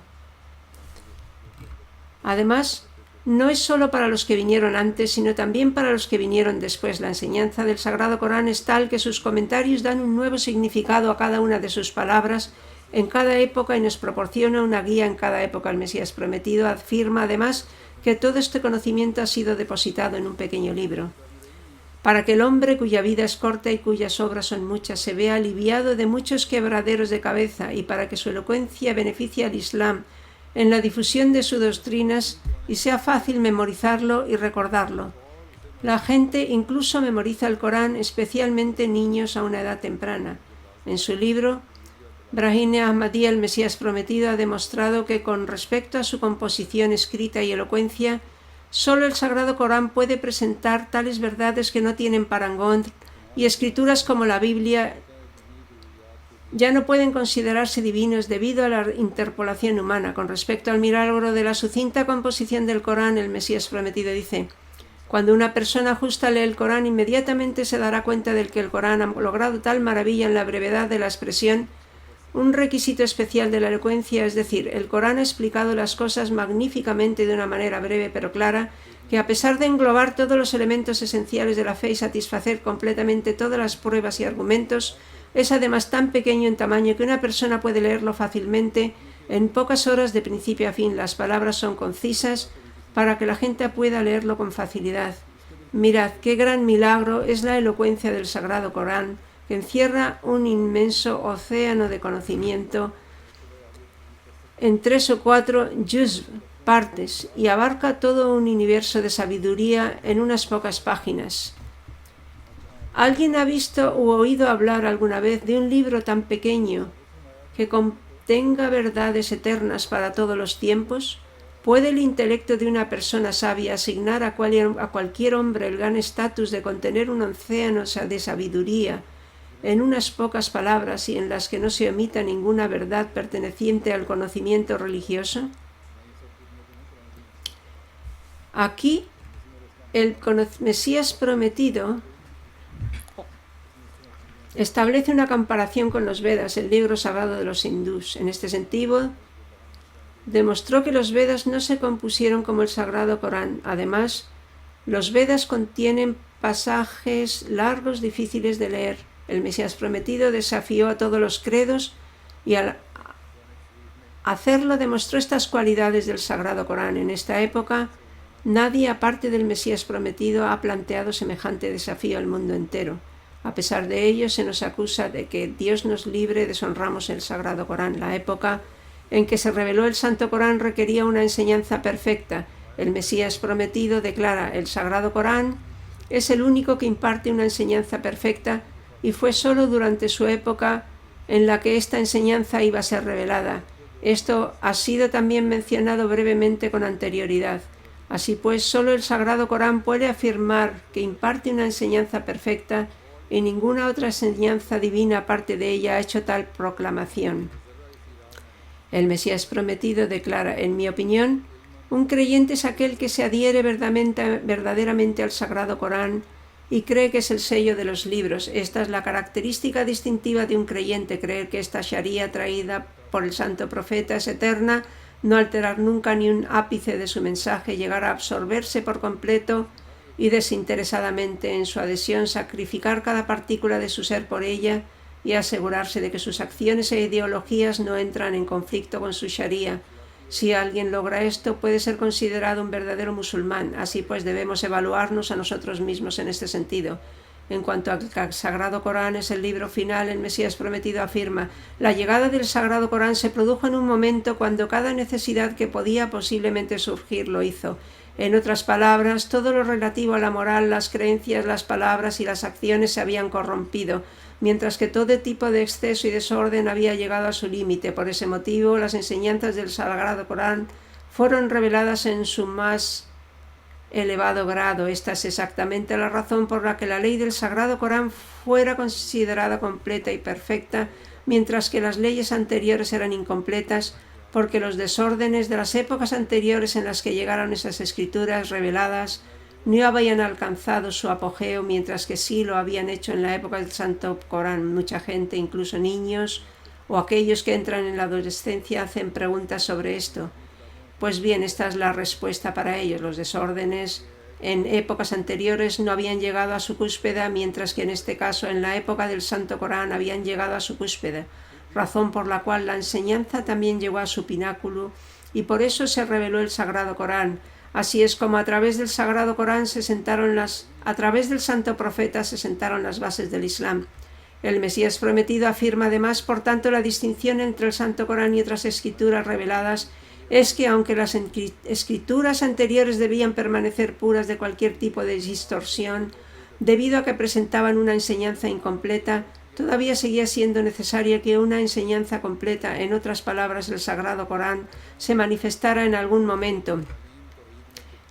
Además, no es solo para los que vinieron antes, sino también para los que vinieron después. La enseñanza del Sagrado Corán es tal que sus comentarios dan un nuevo significado a cada una de sus palabras en cada época y nos proporciona una guía en cada época. El Mesías prometido afirma además que todo este conocimiento ha sido depositado en un pequeño libro, para que el hombre cuya vida es corta y cuyas obras son muchas se vea aliviado de muchos quebraderos de cabeza, y para que su elocuencia beneficie al Islam en la difusión de sus doctrinas y sea fácil memorizarlo y recordarlo. La gente incluso memoriza el Corán, especialmente niños a una edad temprana. En su libro, Brahim Ahmadiyya, el Mesías prometido, ha demostrado que con respecto a su composición escrita y elocuencia, solo el Sagrado Corán puede presentar tales verdades que no tienen parangón, y escrituras como la Biblia ya no pueden considerarse divinos debido a la interpolación humana. Con respecto al milagro de la sucinta composición del Corán, el Mesías prometido dice: cuando una persona justa lee el Corán, inmediatamente se dará cuenta de que el Corán ha logrado tal maravilla en la brevedad de la expresión, un requisito especial de la elocuencia, es decir, el Corán ha explicado las cosas magníficamente de una manera breve pero clara, que a pesar de englobar todos los elementos esenciales de la fe y satisfacer completamente todas las pruebas y argumentos, es además tan pequeño en tamaño que una persona puede leerlo fácilmente en pocas horas de principio a fin. Las palabras son concisas para que la gente pueda leerlo con facilidad. Mirad qué gran milagro es la elocuencia del Sagrado Corán, que encierra un inmenso océano de conocimiento en 3 o 4 juz, partes, y abarca todo un universo de sabiduría en unas pocas páginas. ¿Alguien ha visto u oído hablar alguna vez de un libro tan pequeño que contenga verdades eternas para todos los tiempos? ¿Puede el intelecto de una persona sabia asignar a cualquier hombre el gran estatus de contener un océano de sabiduría en unas pocas palabras y en las que no se omita ninguna verdad perteneciente al conocimiento religioso? Aquí, el Mesías prometido establece una comparación con los Vedas, el libro sagrado de los hindús. En este sentido, demostró que los Vedas no se compusieron como el Sagrado Corán. Además, los Vedas contienen pasajes largos, difíciles de leer. El Mesías prometido desafió a todos los credos y al hacerlo demostró estas cualidades del Sagrado Corán. En esta época, nadie aparte del Mesías prometido ha planteado semejante desafío al mundo entero. A pesar de ello, se nos acusa de que Dios nos libre deshonramos el Sagrado Corán. La época en que se reveló el Santo Corán requería una enseñanza perfecta. El Mesías prometido declara: el Sagrado Corán es el único que imparte una enseñanza perfecta, y fue solo durante su época en la que esta enseñanza iba a ser revelada. Esto ha sido también mencionado brevemente con anterioridad. Así pues, solo el Sagrado Corán puede afirmar que imparte una enseñanza perfecta y ninguna otra enseñanza divina aparte de ella ha hecho tal proclamación. El Mesías prometido declara: en mi opinión, un creyente es aquel que se adhiere verdaderamente al Sagrado Corán y cree que es el sello de los libros. Esta es la característica distintiva de un creyente: creer que esta Sharia traída por el Santo Profeta es eterna, no alterar nunca ni un ápice de su mensaje, llegar a absorberse por completo y desinteresadamente en su adhesión, sacrificar cada partícula de su ser por ella y asegurarse de que sus acciones e ideologías no entran en conflicto con su Sharia. Si alguien logra esto, puede ser considerado un verdadero musulmán. Así pues, debemos evaluarnos a nosotros mismos en este sentido. En cuanto al Sagrado Corán es el libro final, el Mesías prometido afirma: la llegada del Sagrado Corán se produjo en un momento cuando cada necesidad que podía posiblemente surgir lo hizo. En otras palabras, todo lo relativo a la moral, las creencias, las palabras y las acciones se habían corrompido, mientras que todo tipo de exceso y desorden había llegado a su límite. Por ese motivo, las enseñanzas del Sagrado Corán fueron reveladas en su más elevado grado. Esta es exactamente la razón por la que la ley del Sagrado Corán fuera considerada completa y perfecta, mientras que las leyes anteriores eran incompletas, porque los desórdenes de las épocas anteriores en las que llegaron esas escrituras reveladas no habían alcanzado su apogeo, mientras que sí lo habían hecho en la época del Santo Corán. Mucha gente, incluso niños o aquellos que entran en la adolescencia, hacen preguntas sobre esto. Pues bien, esta es la respuesta para ellos. Los desórdenes en épocas anteriores no habían llegado a su cúspide, mientras que en este caso, en la época del Santo Corán, habían llegado a su cúspide, razón por la cual la enseñanza también llegó a su pináculo y por eso se reveló el Sagrado Corán. Así es como a través del Sagrado Corán a través del Santo Profeta se sentaron las bases del Islam. El Mesías prometido afirma además, por tanto, la distinción entre el Santo Corán y otras escrituras reveladas es que, aunque las escrituras anteriores debían permanecer puras de cualquier tipo de distorsión, debido a que presentaban una enseñanza incompleta, todavía seguía siendo necesario que una enseñanza completa, en otras palabras, el Sagrado Corán, se manifestara en algún momento.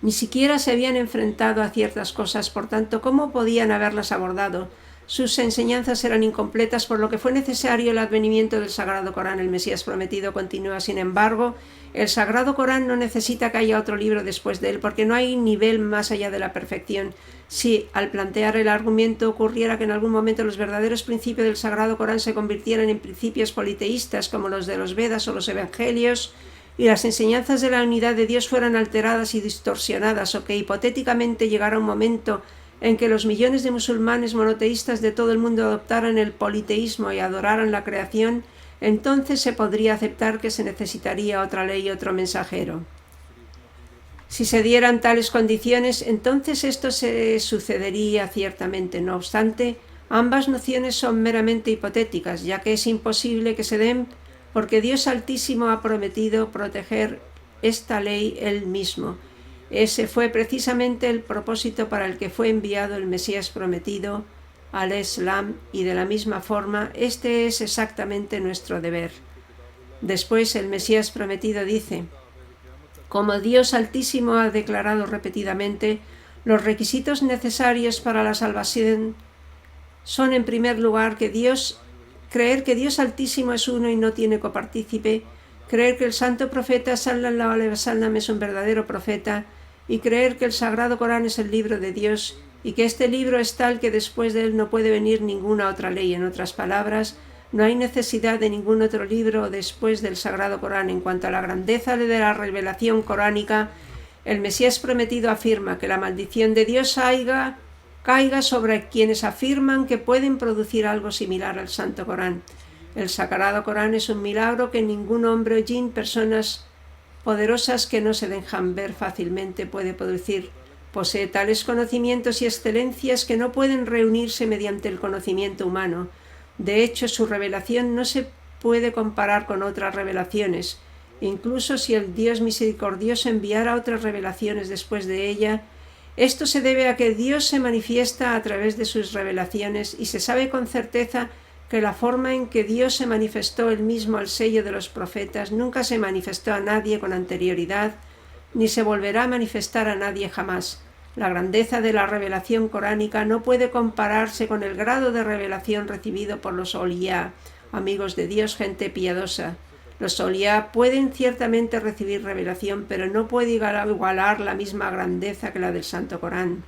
Ni siquiera se habían enfrentado a ciertas cosas, por tanto, ¿cómo podían haberlas abordado? Sus enseñanzas eran incompletas, por lo que fue necesario el advenimiento del Sagrado Corán. El Mesías prometido continúa: sin embargo, el Sagrado Corán no necesita que haya otro libro después de él, porque no hay nivel más allá de la perfección. Si, al plantear el argumento, ocurriera que en algún momento los verdaderos principios del Sagrado Corán se convirtieran en principios politeístas, como los de los Vedas o los Evangelios, y las enseñanzas de la unidad de Dios fueran alteradas y distorsionadas, o que hipotéticamente llegara un momento en que los millones de musulmanes monoteístas de todo el mundo adoptaran el politeísmo y adoraran la creación, entonces se podría aceptar que se necesitaría otra ley y otro mensajero. Si se dieran tales condiciones, entonces esto se sucedería ciertamente. No obstante, ambas nociones son meramente hipotéticas, ya que es imposible que se den, porque Dios Altísimo ha prometido proteger esta ley Él mismo. Ese fue precisamente el propósito para el que fue enviado el Mesías prometido al Islam, y de la misma forma, este es exactamente nuestro deber. Después el Mesías prometido dice: como Dios Altísimo ha declarado repetidamente, los requisitos necesarios para la salvación son, en primer lugar, creer que Dios Altísimo es uno y no tiene copartícipe, creer que el Santo Profeta sallallahu alaihi wasallam es un verdadero profeta, y creer que el Sagrado Corán es el libro de Dios, y que este libro es tal que después de él no puede venir ninguna otra ley. En otras palabras, no hay necesidad de ningún otro libro después del Sagrado Corán. En cuanto a la grandeza de la revelación coránica, el Mesías prometido afirma que la maldición de Dios caiga sobre quienes afirman que pueden producir algo similar al Santo Corán. El Sagrado Corán es un milagro que ningún hombre o jin, personas poderosas que no se dejan ver fácilmente, puede producir. Posee tales conocimientos y excelencias que no pueden reunirse mediante el conocimiento humano. De hecho, su revelación no se puede comparar con otras revelaciones. Incluso si el Dios misericordioso enviara otras revelaciones después de ella, esto se debe a que Dios se manifiesta a través de sus revelaciones, y se sabe con certeza que la forma en que Dios se manifestó él mismo al sello de los profetas nunca se manifestó a nadie con anterioridad, ni se volverá a manifestar a nadie jamás. La grandeza de la revelación coránica no puede compararse con el grado de revelación recibido por los Awliya, amigos de Dios, gente piadosa. Los Awliya pueden ciertamente recibir revelación, pero no puede igualar la misma grandeza que la del Santo Corán,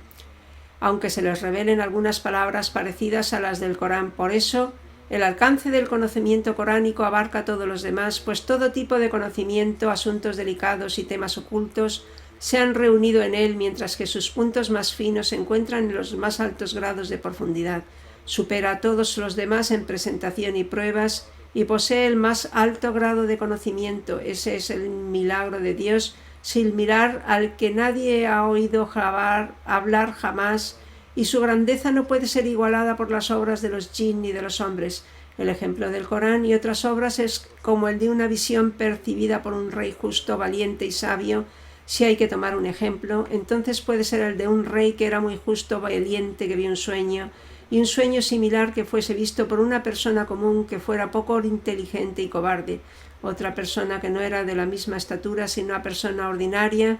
aunque se les revelen algunas palabras parecidas a las del Corán. Por eso, el alcance del conocimiento coránico abarca a todos los demás, pues todo tipo de conocimiento, asuntos delicados y temas ocultos se han reunido en él, mientras que sus puntos más finos se encuentran en los más altos grados de profundidad. Supera a todos los demás en presentación y pruebas y posee el más alto grado de conocimiento. Ese es el milagro de Dios, sin mirar al que nadie ha oído hablar jamás, y su grandeza no puede ser igualada por las obras de los jinn ni de los hombres. El ejemplo del Corán y otras obras es como el de una visión percibida por un rey justo, valiente y sabio. Si hay que tomar un ejemplo, entonces puede ser el de un rey que era muy justo, valiente, que vio un sueño, y un sueño similar que fuese visto por una persona común que fuera poco inteligente y cobarde. Otra persona que no era de la misma estatura, sino una persona ordinaria,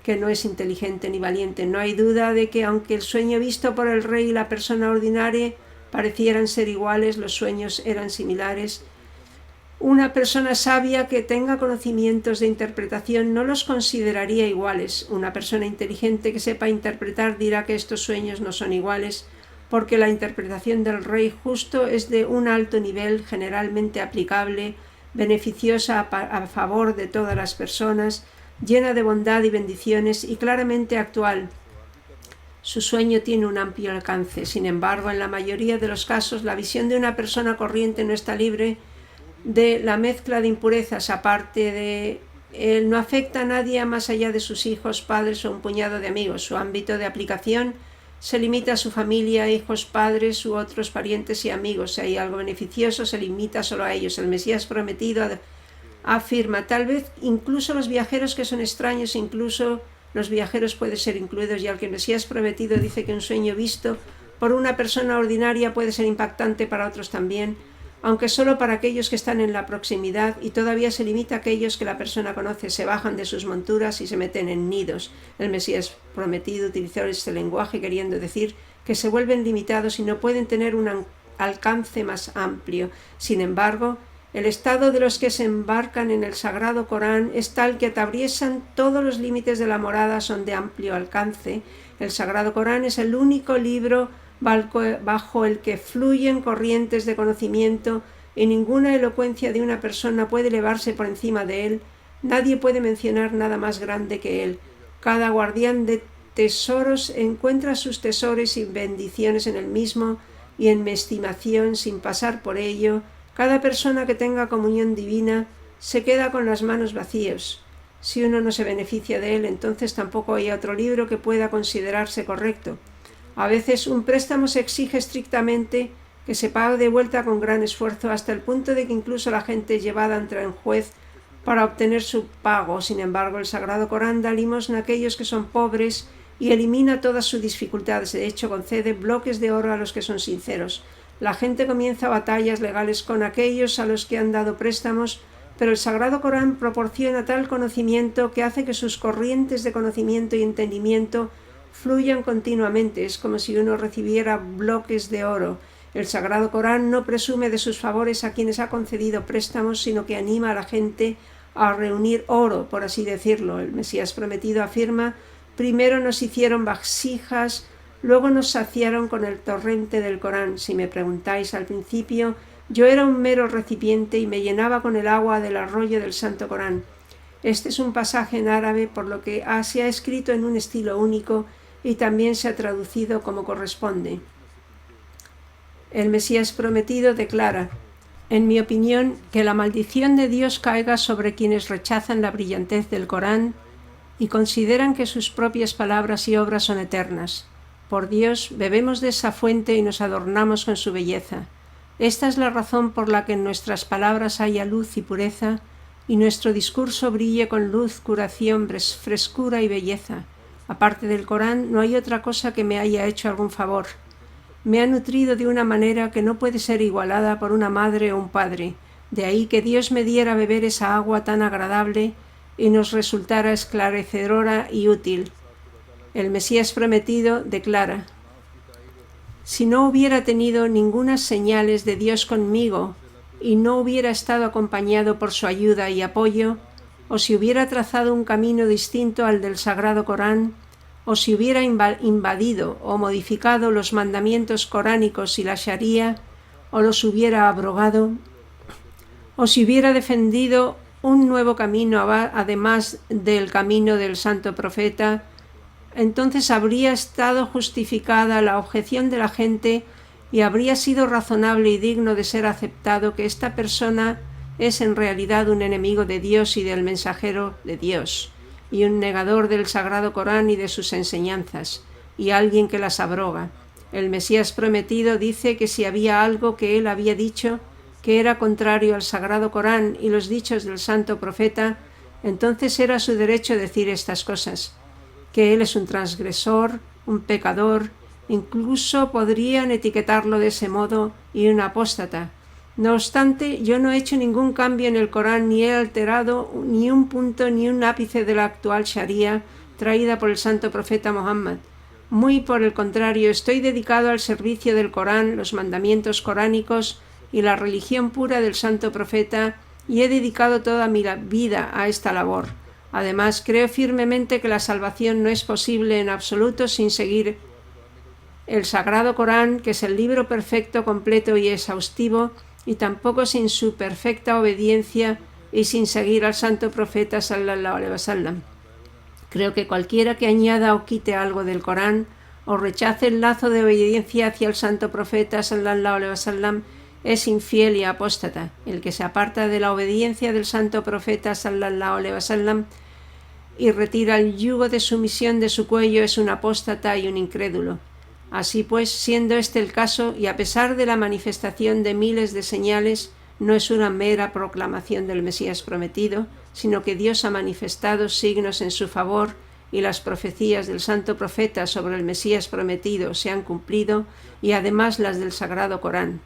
que no es inteligente ni valiente. No hay duda de que aunque el sueño visto por el rey y la persona ordinaria parecieran ser iguales, los sueños eran similares. Una persona sabia que tenga conocimientos de interpretación no los consideraría iguales. Una persona inteligente que sepa interpretar dirá que estos sueños no son iguales, porque la interpretación del rey justo es de un alto nivel, generalmente aplicable, beneficiosa a favor de todas las personas, llena de bondad y bendiciones y claramente actual. Su sueño tiene un amplio alcance. Sin embargo, en la mayoría de los casos, la visión de una persona corriente no está libre de la mezcla de impurezas. Aparte de él, no afecta a nadie más allá de sus hijos, padres o un puñado de amigos. Su ámbito de aplicación se limita a su familia, hijos, padres u otros parientes y amigos. Si hay algo beneficioso, se limita solo a ellos. El Mesías prometido afirma, tal vez incluso los viajeros que son extraños, incluso los viajeros pueden ser incluidos, y al que el Mesías prometido dice que un sueño visto por una persona ordinaria puede ser impactante para otros también, aunque solo para aquellos que están en la proximidad, y todavía se limita a aquellos que la persona conoce. Se bajan de sus monturas y se meten en nidos. El Mesías prometido utilizó este lenguaje queriendo decir que se vuelven limitados y no pueden tener un alcance más amplio. Sin embargo, el estado de los que se embarcan en el Sagrado Corán es tal que atraviesan todos los límites de la morada, son de amplio alcance. El Sagrado Corán es el único libro bajo el que fluyen corrientes de conocimiento, y ninguna elocuencia de una persona puede elevarse por encima de él. Nadie puede mencionar nada más grande que él. Cada guardián de tesoros encuentra sus tesoros y bendiciones en él mismo y en mi estimación sin pasar por ello. Cada persona que tenga comunión divina se queda con las manos vacías. Si uno no se beneficia de él, entonces tampoco hay otro libro que pueda considerarse correcto. A veces un préstamo se exige estrictamente que se pague de vuelta con gran esfuerzo, hasta el punto de que incluso la gente es llevada ante el juez para obtener su pago. Sin embargo, el Sagrado Corán da limosna a aquellos que son pobres y elimina todas sus dificultades. De hecho, concede bloques de oro a los que son sinceros. La gente comienza batallas legales con aquellos a los que han dado préstamos, pero el Sagrado Corán proporciona tal conocimiento que hace que sus corrientes de conocimiento y entendimiento fluyan continuamente. Es como si uno recibiera bloques de oro. El Sagrado Corán no presume de sus favores a quienes ha concedido préstamos, sino que anima a la gente a reunir oro, por así decirlo. El Mesías prometido afirma: primero nos hicieron vasijas, luego nos saciaron con el torrente del Corán. Si me preguntáis, al principio yo era un mero recipiente y me llenaba con el agua del arroyo del Santo Corán. Este es un pasaje en árabe, por lo que se ha escrito en un estilo único y también se ha traducido como corresponde. El Mesías prometido declara: en mi opinión, que la maldición de Dios caiga sobre quienes rechazan la brillantez del Corán y consideran que sus propias palabras y obras son eternas. Por Dios, bebemos de esa fuente y nos adornamos con su belleza. Esta es la razón por la que en nuestras palabras haya luz y pureza, y nuestro discurso brille con luz, curación, frescura y belleza. Aparte del Corán, no hay otra cosa que me haya hecho algún favor. Me ha nutrido de una manera que no puede ser igualada por una madre o un padre. De ahí que Dios me diera a beber esa agua tan agradable y nos resultara esclarecedora y útil. El Mesías prometido declara: si no hubiera tenido ninguna señales de Dios conmigo y no hubiera estado acompañado por su ayuda y apoyo, o si hubiera trazado un camino distinto al del Sagrado Corán, o si hubiera invadido o modificado los mandamientos coránicos y la Sharia, o los hubiera abrogado, o si hubiera defendido un nuevo camino además del camino del Santo Profeta, entonces habría estado justificada la objeción de la gente y habría sido razonable y digno de ser aceptado que esta persona es en realidad un enemigo de Dios y del mensajero de Dios, y un negador del Sagrado Corán y de sus enseñanzas, y alguien que las abroga. El Mesías prometido dice que si había algo que él había dicho que era contrario al Sagrado Corán y los dichos del Santo Profeta, entonces era su derecho decir estas cosas, que él es un transgresor, un pecador, incluso podrían etiquetarlo de ese modo, y un apóstata. No obstante, yo no he hecho ningún cambio en el Corán ni he alterado ni un punto ni un ápice de la actual Sharia traída por el Santo Profeta Muhammad. Muy por el contrario, estoy dedicado al servicio del Corán, los mandamientos coránicos y la religión pura del Santo Profeta, y he dedicado toda mi vida a esta labor. Además, creo firmemente que la salvación no es posible en absoluto sin seguir el Sagrado Corán, que es el libro perfecto, completo y exhaustivo, y tampoco sin su perfecta obediencia y sin seguir al Santo Profeta sallallahu alaihi wasallam. Creo que cualquiera que añada o quite algo del Corán o rechace el lazo de obediencia hacia el Santo Profeta sallallahu alaihi wasallam es infiel y apóstata. El que se aparta de la obediencia del Santo Profeta sallallahu alaihi wasallam y retira el yugo de sumisión de su cuello es un apóstata y un incrédulo. Así pues, siendo este el caso, y a pesar de la manifestación de miles de señales, no es una mera proclamación del Mesías prometido, sino que Dios ha manifestado signos en su favor y las profecías del Santo Profeta sobre el Mesías prometido se han cumplido, y además las del Sagrado Corán.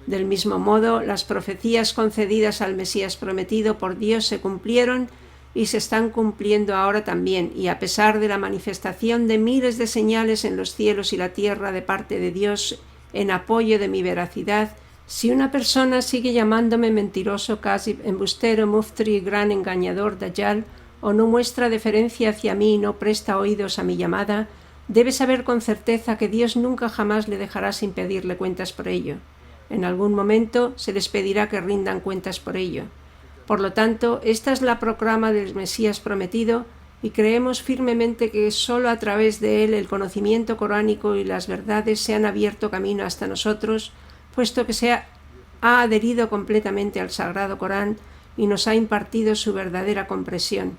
Del mismo modo, las profecías concedidas al Mesías prometido por Dios se cumplieron y se están cumpliendo ahora también, y a pesar de la manifestación de miles de señales en los cielos y la tierra de parte de Dios en apoyo de mi veracidad, si una persona sigue llamándome mentiroso, Kazib, embustero, muftri, gran engañador, dajjal, o no muestra deferencia hacia mí y no presta oídos a mi llamada, debe saber con certeza que Dios nunca jamás le dejará sin pedirle cuentas por ello. En algún momento se les pedirá que rindan cuentas por ello. Por lo tanto, esta es la proclama del Mesías prometido, y creemos firmemente que sólo a través de él el conocimiento coránico y las verdades se han abierto camino hasta nosotros, puesto que se ha adherido completamente al Sagrado Corán y nos ha impartido su verdadera comprensión.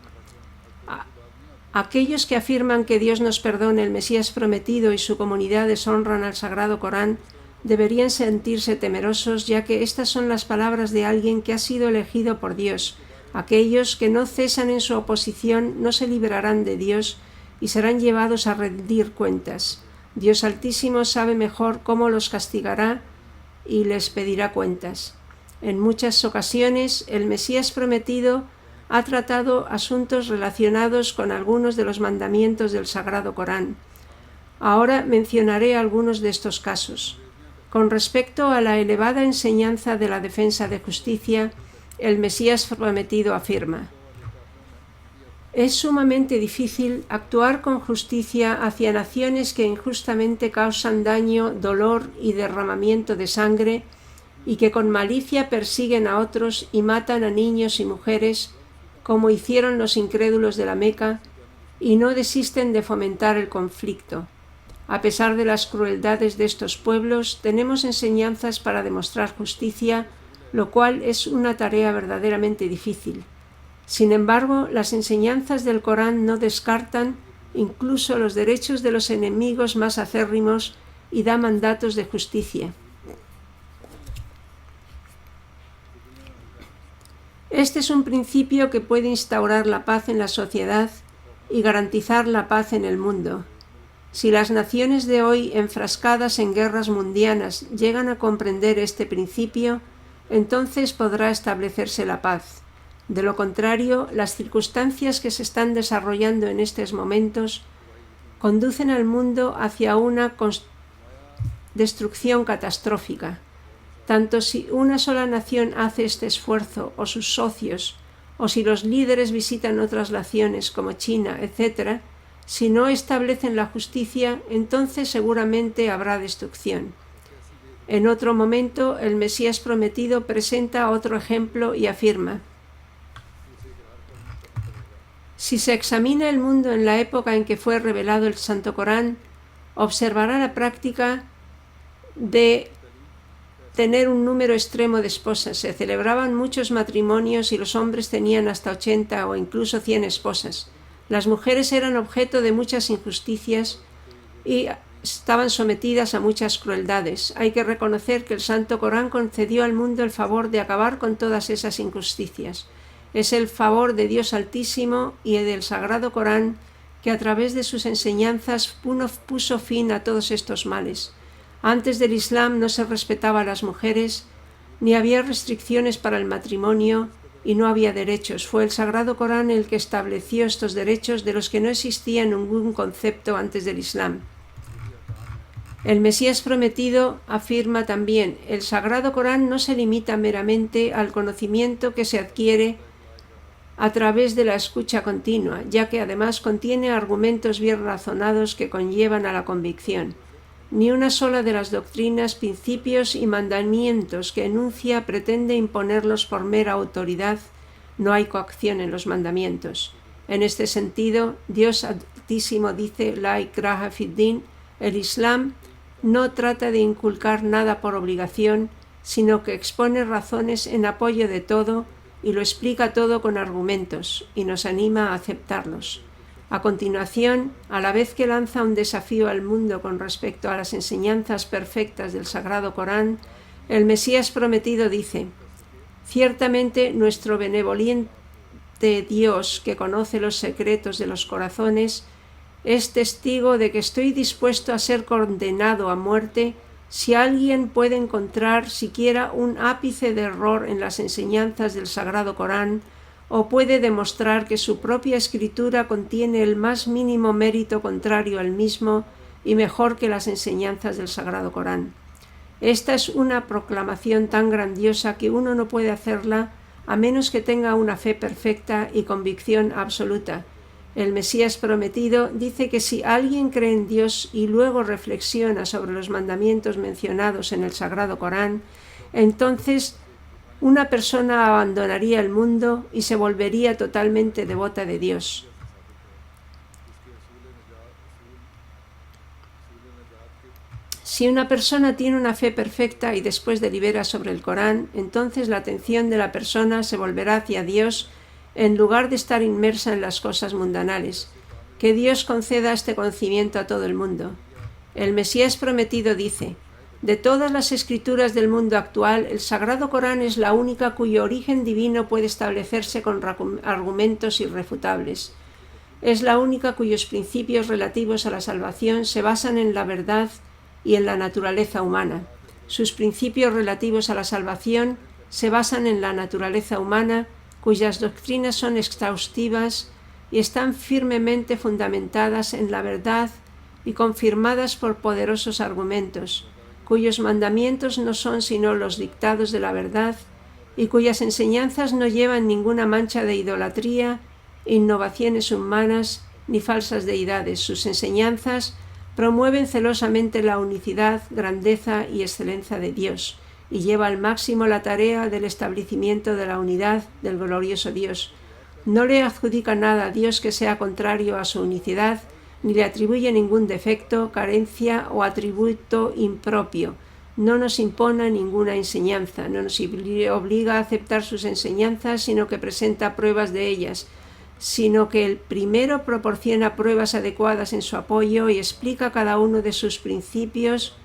Aquellos que afirman que Dios nos perdone, el Mesías prometido y su comunidad deshonran al Sagrado Corán deberían sentirse temerosos, ya que estas son las palabras de alguien que ha sido elegido por Dios. Aquellos que no cesan en su oposición no se librarán de Dios y serán llevados a rendir cuentas. Dios Altísimo sabe mejor cómo los castigará y les pedirá cuentas. En muchas ocasiones, el Mesías prometido ha tratado asuntos relacionados con algunos de los mandamientos del Sagrado Corán. Ahora mencionaré algunos de estos casos. Con respecto a la elevada enseñanza de la defensa de justicia, el Mesías prometido afirma: es sumamente difícil actuar con justicia hacia naciones que injustamente causan daño, dolor y derramamiento de sangre, y que con malicia persiguen a otros y matan a niños y mujeres, como hicieron los incrédulos de la Meca, y no desisten de fomentar el conflicto. A pesar de las crueldades de estos pueblos, tenemos enseñanzas para demostrar justicia, lo cual es una tarea verdaderamente difícil. Sin embargo, las enseñanzas del Corán no descartan incluso los derechos de los enemigos más acérrimos y da mandatos de justicia. Este es un principio que puede instaurar la paz en la sociedad y garantizar la paz en el mundo. Si las naciones de hoy, enfrascadas en guerras mundianas, llegan a comprender este principio, entonces podrá establecerse la paz. De lo contrario, las circunstancias que se están desarrollando en estos momentos conducen al mundo hacia una destrucción catastrófica. Tanto si una sola nación hace este esfuerzo, o sus socios, o si los líderes visitan otras naciones como China, etc., si no establecen la justicia, entonces seguramente habrá destrucción. En otro momento, el Mesías prometido presenta otro ejemplo y afirma: si se examina el mundo en la época en que fue revelado el Santo Corán, observará la práctica de tener un número extremo de esposas. Se celebraban muchos matrimonios y los hombres tenían hasta 80 o incluso 100 esposas. Las mujeres eran objeto de muchas injusticias y estaban sometidas a muchas crueldades. Hay que reconocer que el Santo Corán concedió al mundo el favor de acabar con todas esas injusticias. Es el favor de Dios Altísimo y del Sagrado Corán que a través de sus enseñanzas puso fin a todos estos males. Antes del Islam no se respetaba a las mujeres, ni había restricciones para el matrimonio y no había derechos. Fue el Sagrado Corán el que estableció estos derechos de los que no existía ningún concepto antes del Islam. El Mesías prometido afirma también: el Sagrado Corán no se limita meramente al conocimiento que se adquiere a través de la escucha continua, ya que además contiene argumentos bien razonados que conllevan a la convicción. Ni una sola de las doctrinas, principios y mandamientos que enuncia pretende imponerlos por mera autoridad. No hay coacción en los mandamientos. En este sentido, Dios Altísimo dice: La ikraha fid-din, el Islam no trata de inculcar nada por obligación, sino que expone razones en apoyo de todo y lo explica todo con argumentos y nos anima a aceptarlos. A continuación, a la vez que lanza un desafío al mundo con respecto a las enseñanzas perfectas del Sagrado Corán, el Mesías prometido dice: ciertamente nuestro benevolente Dios, que conoce los secretos de los corazones, es testigo de que estoy dispuesto a ser condenado a muerte si alguien puede encontrar siquiera un ápice de error en las enseñanzas del Sagrado Corán, o puede demostrar que su propia escritura contiene el más mínimo mérito contrario al mismo y mejor que las enseñanzas del Sagrado Corán. Esta es una proclamación tan grandiosa que uno no puede hacerla a menos que tenga una fe perfecta y convicción absoluta. El Mesías prometido dice que si alguien cree en Dios y luego reflexiona sobre los mandamientos mencionados en el Sagrado Corán, entonces una persona abandonaría el mundo y se volvería totalmente devota de Dios. Si una persona tiene una fe perfecta y después delibera sobre el Corán, entonces la atención de la persona se volverá hacia Dios en lugar de estar inmersa en las cosas mundanales. Que Dios conceda este conocimiento a todo el mundo. El Mesías prometido dice: de todas las escrituras del mundo actual, el Sagrado Corán es la única cuyo origen divino puede establecerse con argumentos irrefutables. Es la única cuyos principios relativos a la salvación se basan en la verdad y en la naturaleza humana. Sus principios relativos a la salvación se basan en la naturaleza humana, cuyas doctrinas son exhaustivas y están firmemente fundamentadas en la verdad y confirmadas por poderosos argumentos, cuyos mandamientos no son sino los dictados de la verdad y cuyas enseñanzas no llevan ninguna mancha de idolatría, innovaciones humanas ni falsas deidades. Sus enseñanzas promueven celosamente la unicidad, grandeza y excelencia de Dios y lleva al máximo la tarea del establecimiento de la unidad del glorioso Dios. No le adjudica nada a Dios que sea contrario a su unicidad, ni le atribuye ningún defecto, carencia o atributo impropio. No nos impone ninguna enseñanza, no nos obliga a aceptar sus enseñanzas, sino que presenta pruebas de ellas, sino que el primero proporciona pruebas adecuadas en su apoyo y explica cada uno de sus principios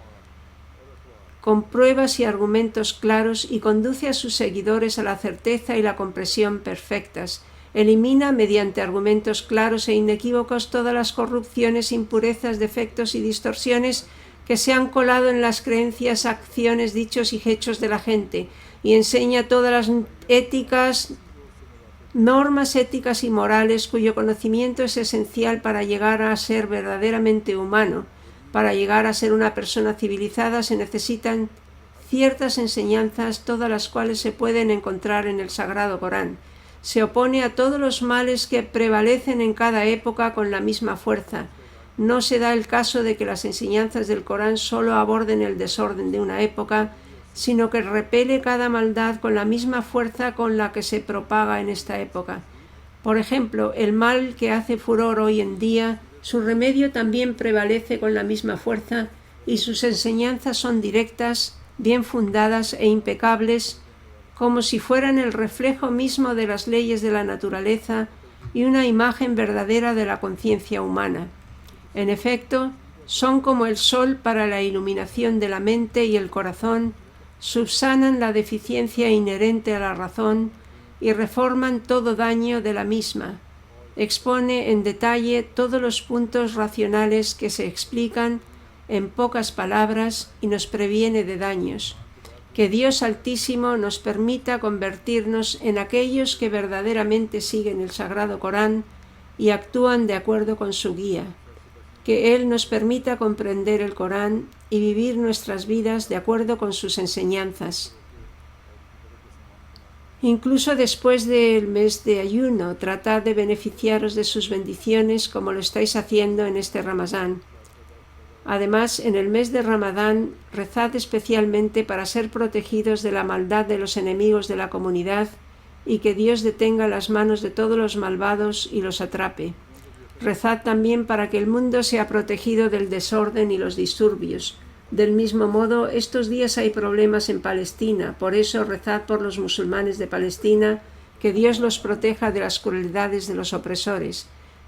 con pruebas y argumentos claros y conduce a sus seguidores a la certeza y la comprensión perfectas. Elimina mediante argumentos claros e inequívocos todas las corrupciones, impurezas, defectos y distorsiones que se han colado en las creencias, acciones, dichos y hechos de la gente y enseña todas las éticas normas éticas y morales cuyo conocimiento es esencial para llegar a ser verdaderamente humano. Para llegar a ser una persona civilizada se necesitan ciertas enseñanzas, todas las cuales se pueden encontrar en el Sagrado Corán. Se opone a todos los males que prevalecen en cada época con la misma fuerza. No se da el caso de que las enseñanzas del Corán solo aborden el desorden de una época, sino que repele cada maldad con la misma fuerza con la que se propaga en esta época. Por ejemplo, el mal que hace furor hoy en día, su remedio también prevalece con la misma fuerza y sus enseñanzas son directas, bien fundadas e impecables, como si fueran el reflejo mismo de las leyes de la naturaleza y una imagen verdadera de la conciencia humana. En efecto, son como el sol para la iluminación de la mente y el corazón, subsanan la deficiencia inherente a la razón y reforman todo daño de la misma. Expone en detalle todos los puntos racionales que se explican en pocas palabras y nos previene de daños. Que Dios Altísimo nos permita convertirnos en aquellos que verdaderamente siguen el Sagrado Corán y actúan de acuerdo con su guía. Que Él nos permita comprender el Corán y vivir nuestras vidas de acuerdo con sus enseñanzas. Incluso después del mes de ayuno, tratad de beneficiaros de sus bendiciones como lo estáis haciendo en este Ramadán. Además, en el mes de Ramadán, rezad especialmente para ser protegidos de la maldad de los enemigos de la comunidad y que Dios detenga las manos de todos los malvados y los atrape. Rezad también para que el mundo sea protegido del desorden y los disturbios. Del mismo modo, estos días hay problemas en Palestina, por eso rezad por los musulmanes de Palestina, que Dios los proteja de las crueldades de los opresores.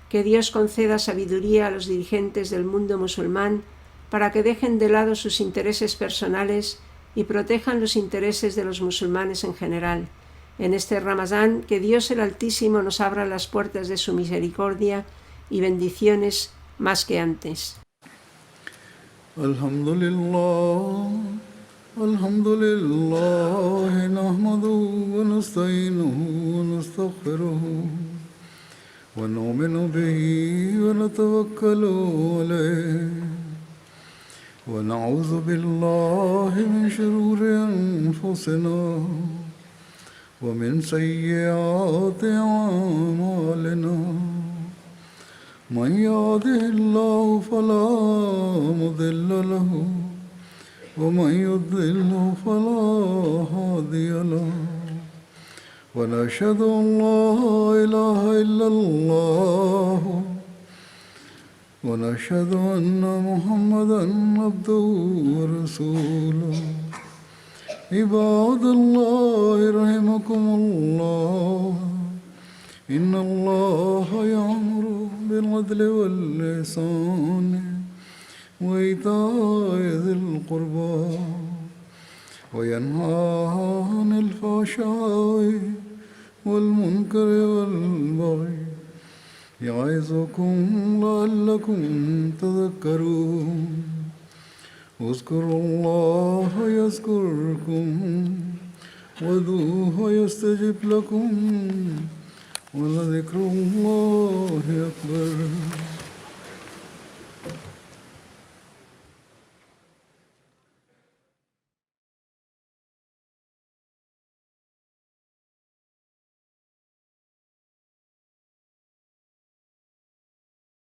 Que Dios conceda sabiduría a los dirigentes del mundo musulmán para que dejen de lado sus intereses personales y protejan los intereses de los musulmanes en general. En este Ramadán, que Dios el Altísimo nos abra las puertas de su misericordia y bendiciones más que antes. Alhamdulillah, alhamdulillah, nahmaduhu wa nasta'inuhu wa nastaghfiruh. ونؤمن به ونتوكل عليه ونعوذ بالله من شرور أنفسنا ومن سيئات أعمالنا من يهده الله فلا مضل له ومن يضلل فلا هادي له ونشهد أن لا إله إلا الله ونشهد أن محمدا عبده ورسوله عباد الله رحمكم الله إن الله يأمر بالعدل والإحسان وإيتاء ذي القربى وينهى عن الفحشاء والمنكر والبغي يعظكم لعلكم تذكرون اذكروا الله يذكركم وادعوه يستجب لكم ولذكر الله أكبر